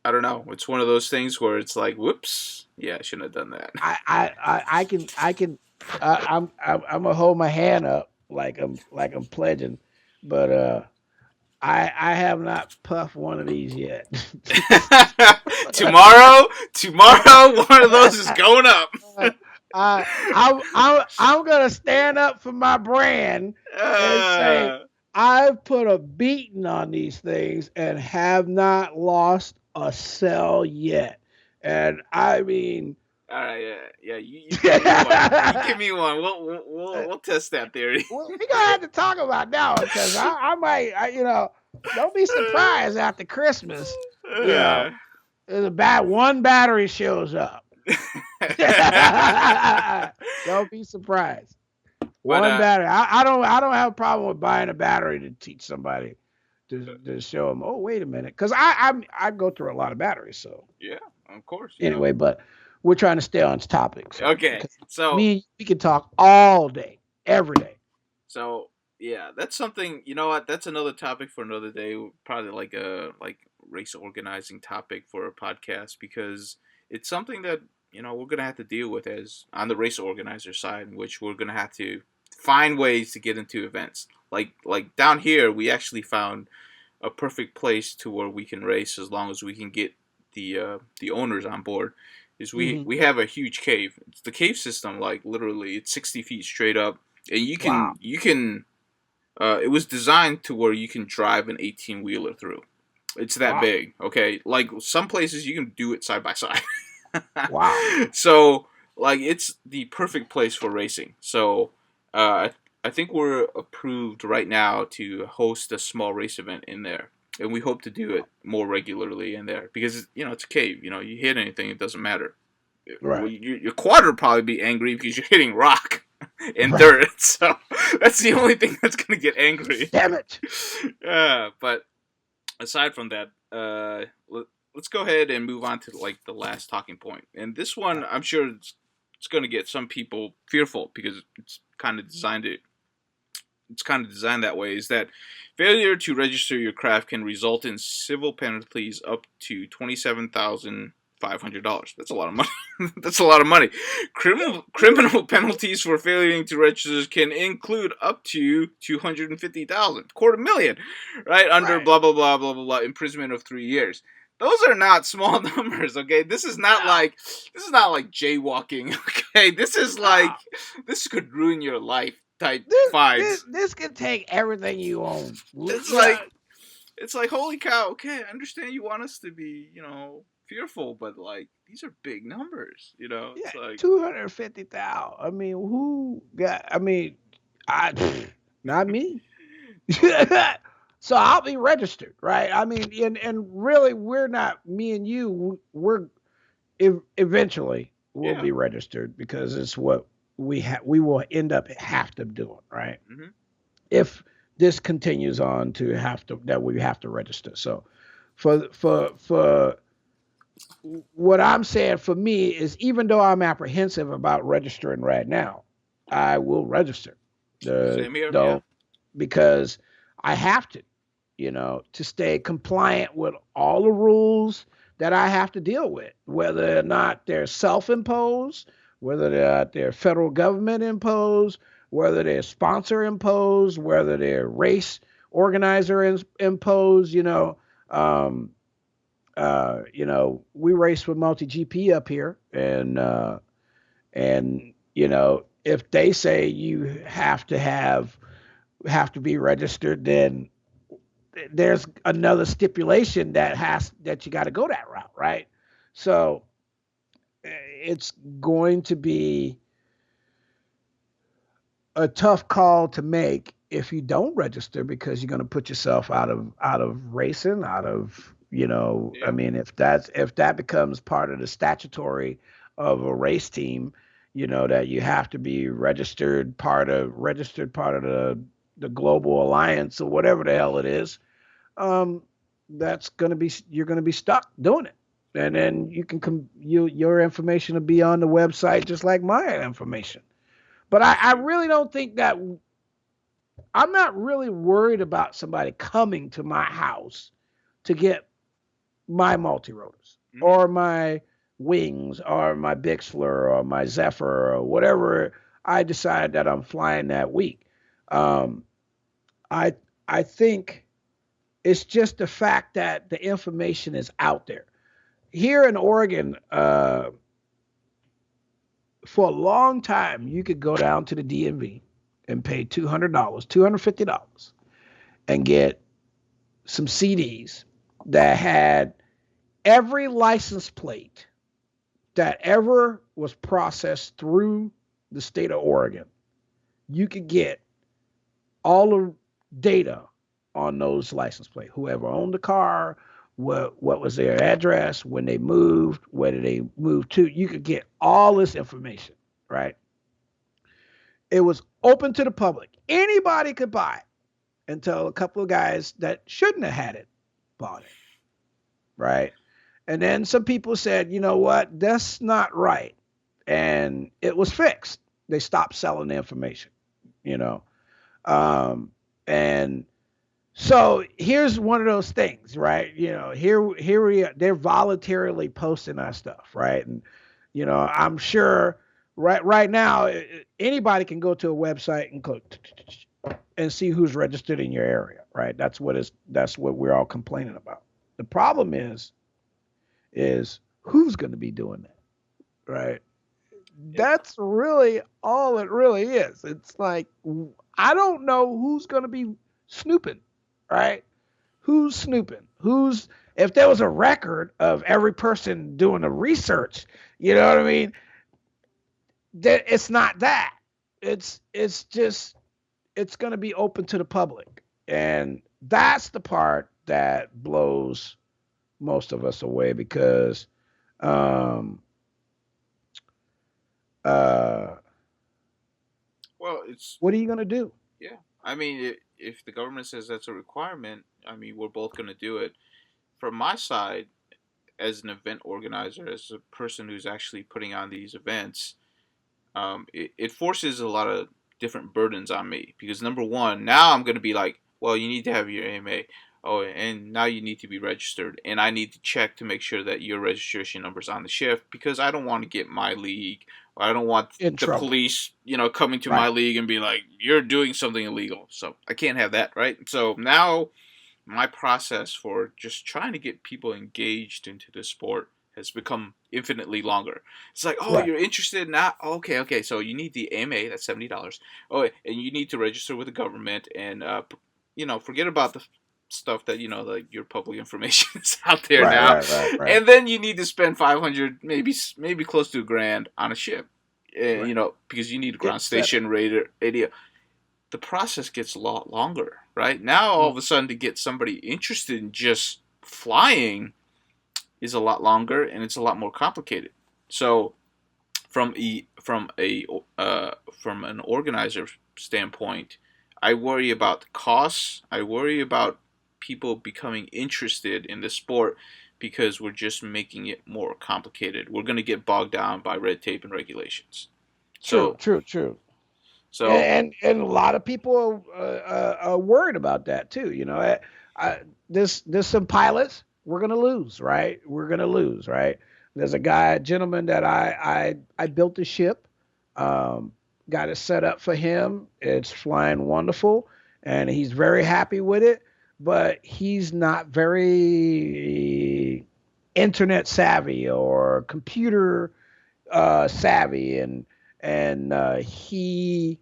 I don't know. It's one of those things where it's like, whoops, yeah, I shouldn't have done that. I can I'm gonna hold my hand up like I'm pledging, but I have not puffed one of these yet. tomorrow, one of those is going up. I'm gonna stand up for my brand and say Uh, I've put a beating on these things and have not lost a cell yet. And I mean, all right, yeah. You give me one. You give well, me one. We'll test that theory. we gonna have to talk about that one because I might, don't be surprised after Christmas, you know, Uh, there's a one battery shows up. Don't be surprised. but One battery. I don't have a problem with buying a battery to teach somebody to show them. Oh, wait a minute, because I go through a lot of batteries. So yeah, of course. anyway, but we're trying to stay on topic. So Okay, because so me and you, we can talk all day, every day. So yeah, that's something. You know what? That's another topic for another day. Probably like a race organizing topic for a podcast because it's something that we're gonna have to deal with as on the race organizer side, in which we're gonna have to find ways to get into events. Like down here, we actually found a perfect place to where we can race as long as we can get the owners on board. Is we Hmm. we have a huge cave. It's the cave system. Like literally, it's 60 feet straight up and Wow. you can it was designed to where you can drive an 18 wheeler through. It's that Wow. big. Okay, like some places you can do it side by side. Wow. So like it's the perfect place for racing. So I think we're approved right now to host a small race event in there, and we hope to do it more regularly in there because it's a cave. You hit anything, it doesn't matter. Well, Right. your quad would probably be angry because you're hitting rock and Right. dirt. So that's the only thing that's gonna get angry. Damn it. But aside from that, let's go ahead and move on to like the last talking point. And this one, I'm sure it's gonna get some people fearful because it's kind of designed that way. Is that failure to register your craft can result in civil penalties up to $500. That's a lot of money. That's a lot of money. Criminal penalties for failing to register can include up to 250,000, $250,000, right? Under Right. blah blah blah blah blah blah, imprisonment of 3 years. Those are not small numbers, okay? No. This is not like jaywalking, okay? No. This could ruin your life type This this fines. this can take everything you own. It's You know, like it's like holy cow. Okay, I understand you want us to be, fearful, but like these are big numbers. yeah, It's like 250,000. I mean, who got? I mean, I not me. So I'll be registered, right? I mean, and really, we're not me and you. We're eventually will yeah. be registered because it's what we will end up have to do it, right? Hmm. If this continues on to have to that we have to register. So for what I'm saying for me is even though I'm apprehensive about registering right now, I will register. The Same here. Yeah. though because I have to stay compliant with all the rules that I have to deal with, whether or not they're self-imposed, whether they're federal government imposed, whether they're sponsor imposed, whether they're race organizer imposed. We race with multi GP up here, and if they say you have to be registered, then there's another stipulation that you got to go that route, right? So it's going to be a tough call to make if you don't register because you're going to put yourself out of racing, out of I Yeah. mean, if that becomes part of the statutory of a race team, that you have to be registered part of the global alliance or whatever the hell it is. um, that's gonna be you're gonna be stuck doing it, and then your information will be on the website just like my information. But That's I true. really don't think that I'm not really worried about somebody coming to my house to get my multi rotors Hmm. or my wings or my Bixler or my Zephyr or whatever I decide that I'm flying that week. Um, I I think it's just the fact that the information is out there. Here in Oregon, for a long time, you could go down to the DMV and pay $200, $250, and get some CDs that had every license plate that ever was processed through the state of Oregon. You could get all the data on those license plates. Whoever owned the car, what was their address, when they moved, where did they move to. You could get all this information, right? It was open to the public. Anybody could buy it until a couple of guys that shouldn't have had it bought it, right? And then some people said, you know what, that's not right. And it was fixed. They stopped selling the information, you know. Um, and So here's one of those things, right? Here we are, they're voluntarily posting our stuff, right? And I'm sure right now anybody can go to a website and click and see who's registered in your area, right? That's what we're all complaining about. The problem is who's going to be doing that, right? Yeah. That's really all it really is. It's like I don't know who's going to be snooping, right? Who's snooping? Who's if there was a record of every person doing the research, you know what I mean? That it's not that. It's just it's going to be open to the public, and that's the part that blows most of us away because um uh Well, it's what are you going to do? yeah. I mean, if the government says that's a requirement, I mean, we're both going to do it. From my side, as an event organizer, as a person who's actually putting on these events, it forces a lot of different burdens on me because number one, now I'm going to be like, well, you need to have your AMA. oh, and now you need to be registered, and I need to check to make sure that your registration number's on the shift because I don't want to get my league. Or I don't want In the trouble. police, coming to my Right. league and be like, "You're doing something illegal." So I can't have that, right? So now my process for just trying to get people engaged into the sport has become infinitely longer. It's like, oh, Right. you're interested now? Okay, okay. So you need the AMA, that's $70. Oh, and you need to register with the government, and forget about the stuff that like your public information is out there Right. now, Right. Right. Right. and then you need to spend 500, maybe close to $1,000 on a ship, Right. because you need a Getting ground set up. station radio. The process gets a lot longer, right? Now, all Mm. of a sudden, to get somebody interested in just flying is a lot longer and it's a lot more complicated. So, from an organizer standpoint, I worry about the costs. I worry about people becoming interested in the sport because we're just making it more complicated. We're going to get bogged down by red tape and regulations. True. So, True. True. so And a lot of people are worried about that too. I, there's some pilots we're gonna lose, right? We're gonna lose, right? There's a gentleman that I built a ship, um, got it set up for him. It's flying wonderful, and he's very happy with it. But he's not very internet savvy or computer savvy, and he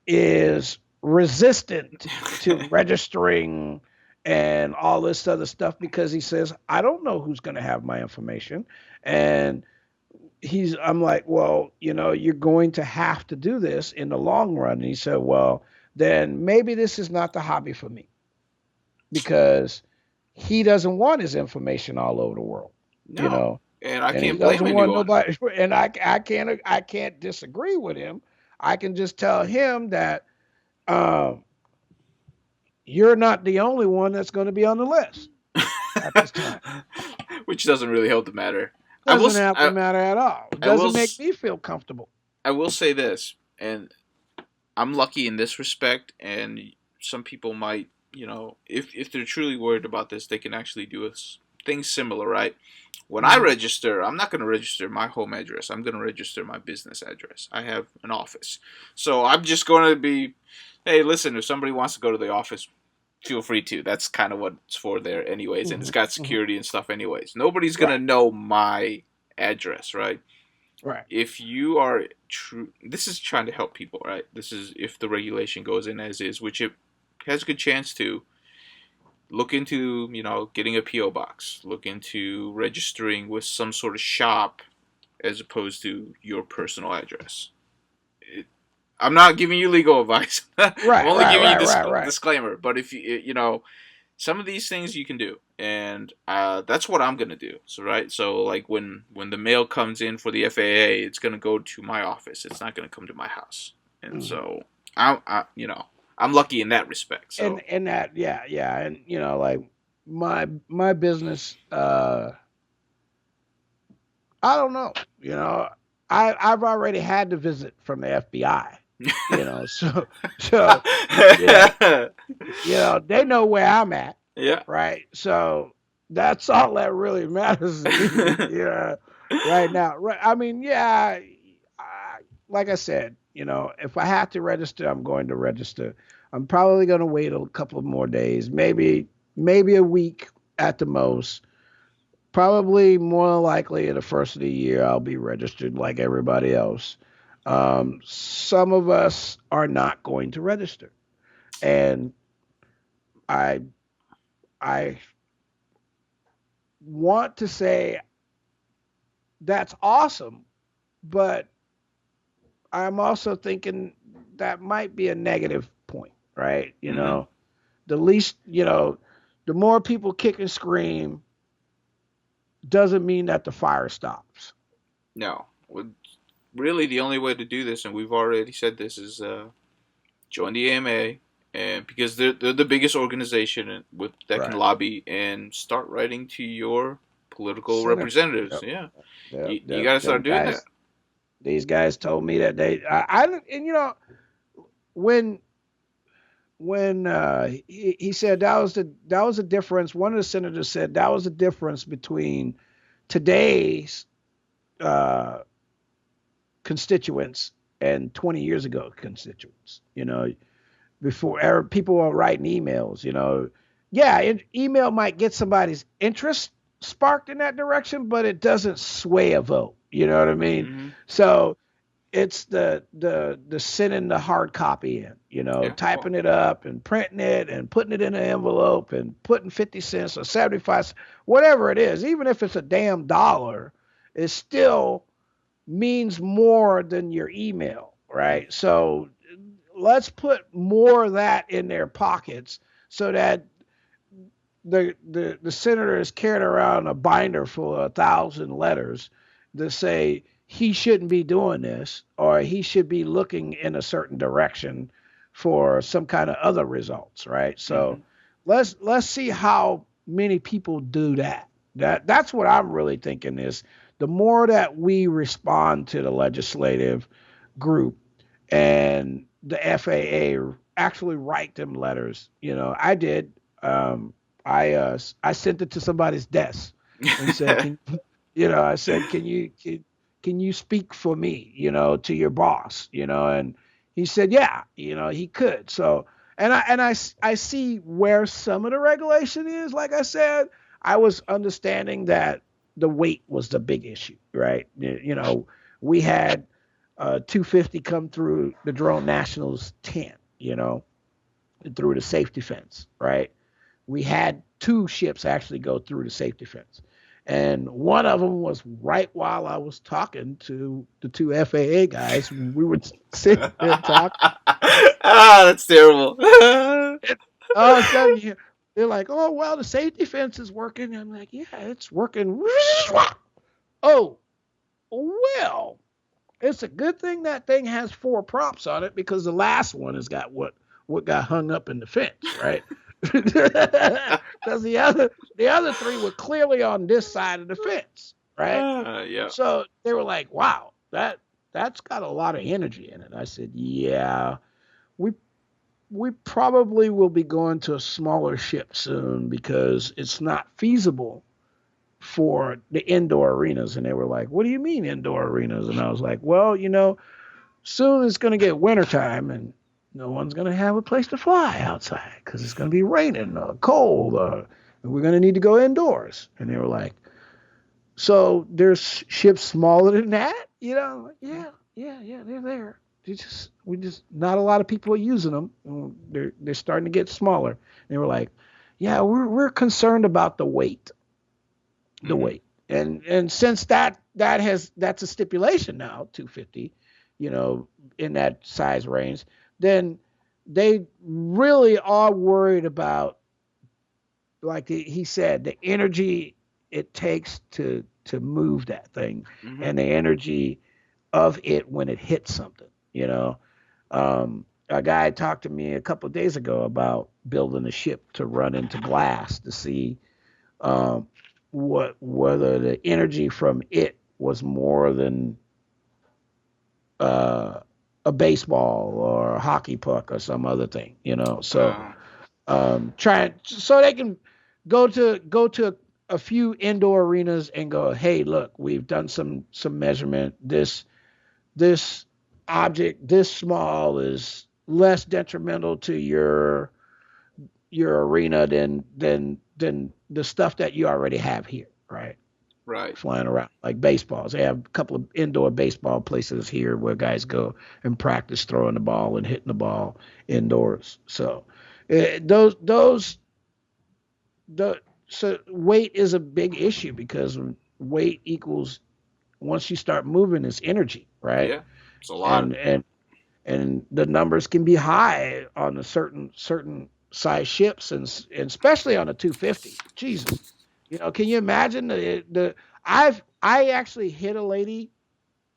is resistant to registering and all this other stuff because he says, I don't know who's going to have my information. And I'm like, well, you're going to have to do this in the long run. And he said, well, then maybe this is not the hobby for me because he doesn't want his information all over the world, you no, know, and I and he can't blame doesn't want anyone. nobody. And I can't disagree with him. I can just tell him that um, you're not the only one that's going to be on the list at this time. Which doesn't really help the matter. I will. Doesn't have to I, matter at all. It I will. doesn't make me feel comfortable. I will say this, and I'm lucky in this respect. And some people might, if they're truly worried about this, they can actually do things similar, right? When I Mm-hmm. register, I'm not going to register my home address. I'm going to register my business address. I have an office, so I'm just going to be, hey, listen, if somebody wants to go to the office, feel free to. That's kind of what it's for there, anyways, and it's Mm-hmm. got Mm-hmm. security and stuff, anyways. Nobody's gonna Right. know my address, right? Right. If you are true, this is trying to help people, right? This is if the regulation goes in as is, which it has a good chance to. Look into, getting a PO box. Look into registering with some sort of shop as opposed to your personal address. I'm not giving you legal advice. I'm Right. only Right. giving you Right. this Right. Right. disclaimer. But if some of these things you can do, and that's what I'm gonna do. So right, so like when the mail comes in for the FAA, it's gonna go to my office. It's not gonna come to my house. And Mm-hmm. so I'm lucky in that respect. So And that, yeah, yeah, and like my business, I don't know, I've already had the visit from the FBI, so you know, they know where I'm at, yeah. right? So that's all that really matters to me, yeah, right now. Right? I mean, yeah, like I said, if I have to register, I'm going to register. I'm probably going to wait a couple of more days, maybe a week at the most. Probably more likely at the first of the year, I'll be registered like everybody else. Some of us are not going to register, and I I want to say that's awesome, but I'm also thinking that might be a negative point, right? hmm The least, the more people kick and scream doesn't mean that the fire stops. No. Really, the only way to do this, and we've already said this, is join the AMA, and because they're the biggest organization that can Right. lobby and start writing to your political Senators. representatives. Yep. Yeah, Yep. you Yep. got to Them start doing that. guys. These guys told me that they. I and when when he said that was the difference. One of the senators said that was the difference between today's uh, constituents and 20 years ago constituents. Before people were writing emails. Yeah, email might get somebody's interest sparked in that direction, but it doesn't sway a vote. You know what I mean? Mm-hmm. So it's the sending the hard copy in, Yeah. Well. typing it up and printing it and putting it in an envelope and putting 50 cents or 75 cents, whatever it is, even if it's a damn dollar, it still means more than your email, right? So let's put more of that in their pockets so that the senator is carrying around a binder full of 1,000 letters to say he shouldn't be doing this or he should be looking in a certain direction for some kind of other results, right? Mm-hmm. So let's see how many people do that. That's what I'm really thinking is the more that we respond to the legislative group and the FAA actually write them letters. I did. I sent it to somebody's desk and said, I said, can you speak for me, to your boss, and he said, yeah, he could. So, and I see where some of the regulation is. Like I said, I was understanding that the weight was the big issue, right? We had 250 come through the Drone Nationals 10, through the safety fence, right? We had two ships actually go through the safety fence. And one of them was right while I was talking to the two FAA guys. We would sit there and talk. That's terrible. And all of a sudden, they're like, oh, well, the safety fence is working. I'm like, yeah, it's working. Oh, well, it's a good thing that thing has four props on it because the last one has got what got hung up in the fence, right? Because the other three were clearly on this side of the fence, right? Yeah. So they were like, "Wow, that's got a lot of energy in it." I said, "Yeah, we we probably will be going to a smaller ship soon because it's not feasible for the indoor arenas." And they were like, "What do you mean indoor arenas?" And I was like, "Well, soon it's going to get wintertime and no one's going to have a place to fly outside because it's going to be raining or cold and we're going to need to go indoors." And they were like, "So there's ships smaller than that?" Yeah, yeah, they're there. We just not a lot of people are using them. They're starting to get smaller. And they were like, "Yeah, we're concerned about the weight, the Mm-hmm. weight." And since that's a stipulation now, 250, in that size range, then they really are worried about, like he said, the energy it takes to move that thing Mm-hmm. and the energy of it when it hits something. A guy talked to me a couple of days ago about building a ship to run into glass to see um, whether the energy from it was more than uh, a baseball or a hockey puck or some other thing. So Uh, trying so they can go to a few indoor arenas and go, "Hey, look, we've done some measurement. This object this small is less detrimental to your arena than the stuff that you already have here, right?" right. Flying around like baseballs. They have a couple of indoor baseball places here where guys go and practice throwing the ball and hitting the ball indoors. So those the so weight is a big issue because weight equals, once you start moving, it's energy, right? Yeah. It's a lot. And the numbers can be high on the certain size ships and especially on a 250. Jesus, can you imagine the I actually hit a lady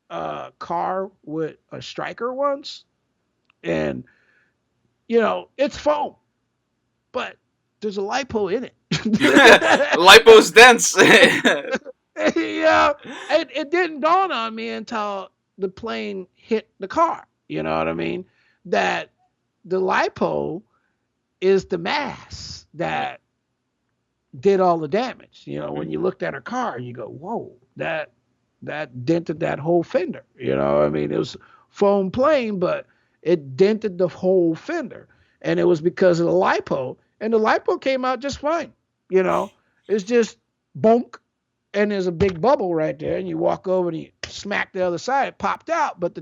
car with a striker once, and it's foam, but there's a lipo in it. Lipo's dense. Yeah, it didn't dawn on me until the plane hit the car. You know what I mean? That the lipo is the mass Right. that did all the damage. Mm-hmm. When you looked at her car, you go, "Whoa, that dented that whole fender." I mean, it was foam plane, but it dented the whole fender, and it was because of the lipo, and the lipo came out just fine. You know, it's just bonk, and there's a big bubble right there, and you walk over and you smack the other side, it popped out. But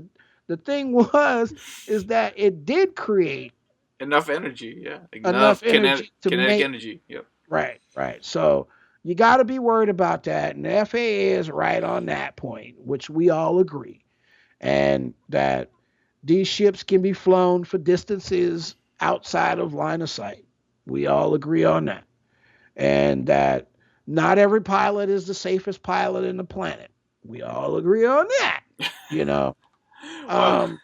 the thing was, is that it did create Enough energy, yeah. enough Enough energy to kinetic make. energy. Yep. Right, right. So you got to be worried about that. And the FAA is right on that point, which we all agree. And that these ships can be flown for distances outside of line of sight. We all agree on that. And that not every pilot is the safest pilot in the planet. We all agree on that. You know, Well, um,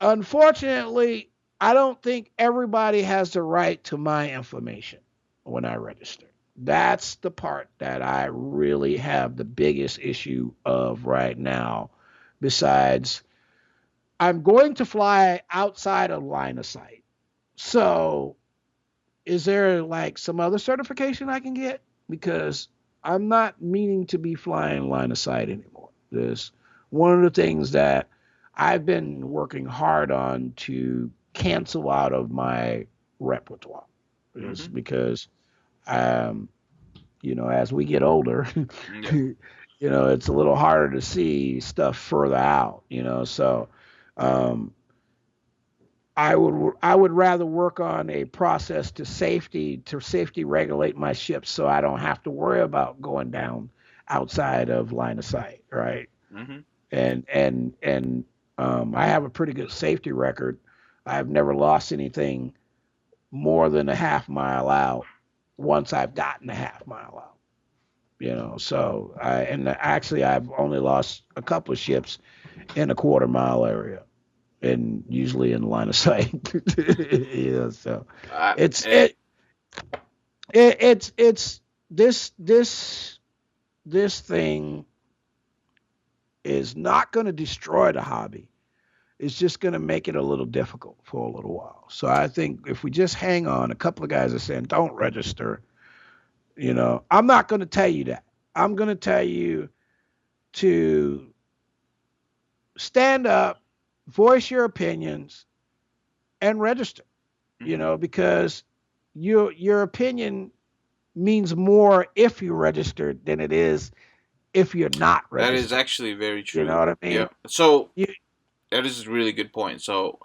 Unfortunately, I don't think everybody has the right to my information when I register. That's the part that I really have the biggest issue of right now. Besides, I'm going to fly outside of line of sight. So, is there like some other certification I can get? Because I'm not meaning to be flying line of sight anymore. There's one of the things that I've been working hard on to cancel out of my repertoire is mm-hmm. because um, as we get older, Yeah. it's a little harder to see stuff further out. So um, I would rather work on a process to safety regulate my ships so I don't have to worry about going down outside of line of sight, right? Mm-hmm. And I have a pretty good safety record. I've never lost anything more than a half mile out once I've gotten a half mile out. So actually I've only lost a couple of ships in a quarter mile area and usually in line of sight. So Uh, it's eh, it's this thing is not going to destroy the hobby. It's just going to make it a little difficult for a little while. So I think if we just hang on, a couple of guys are saying don't register. I'm not going to tell you that. I'm going to tell you to stand up, voice your opinions, and register. mm-hmm. Because your opinion means more if you registered than it is if you're not That is registered. actually very You know true. what I Yeah. mean? So You, that is a really good point. So,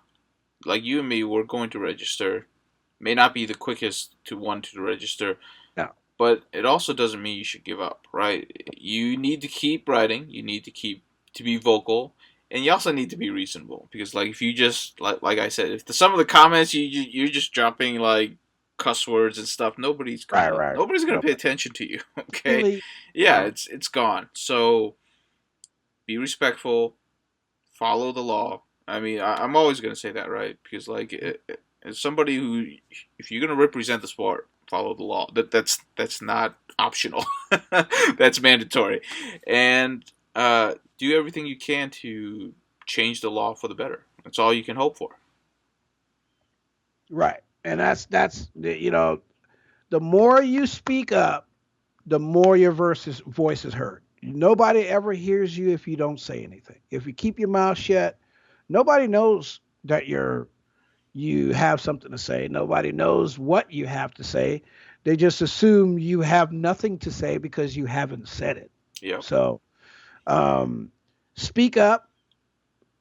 like you and me, we're going to register. May not be the quickest to one to register, no, but it also doesn't mean you should give up, right? You need to keep writing. You need to keep to be vocal, and you also need to be reasonable because, like, if you just like I said, if some of the comments you're just dropping like cuss words and stuff, right, right. nobody's gonna No, pay attention to you. Okay, really, yeah, no, it's gone. So be respectful, follow the law. I mean, I'm always gonna say that, right? Because like, as somebody who, if you're gonna represent the sport, follow the law. That's not optional. That's mandatory, and do everything you can to change the law for the better. That's all you can hope for. right. And that's the more you speak up, the more your voice is heard. Nobody ever hears you if you don't say anything. If you keep your mouth shut, nobody knows that you have something to say. Nobody knows what you have to say. They just assume you have nothing to say because you haven't said it. Yep. So um, speak up,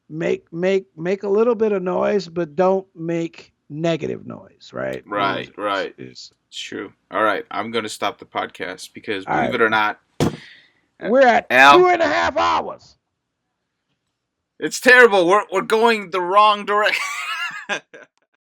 make a little bit of noise, but don't make negative noise. Right? Right. Right. It's true. All right. I'm gonna stop the podcast because All believe right. it or not, We're at Al, 2.5 hours. it's terrible. We're going the wrong direction.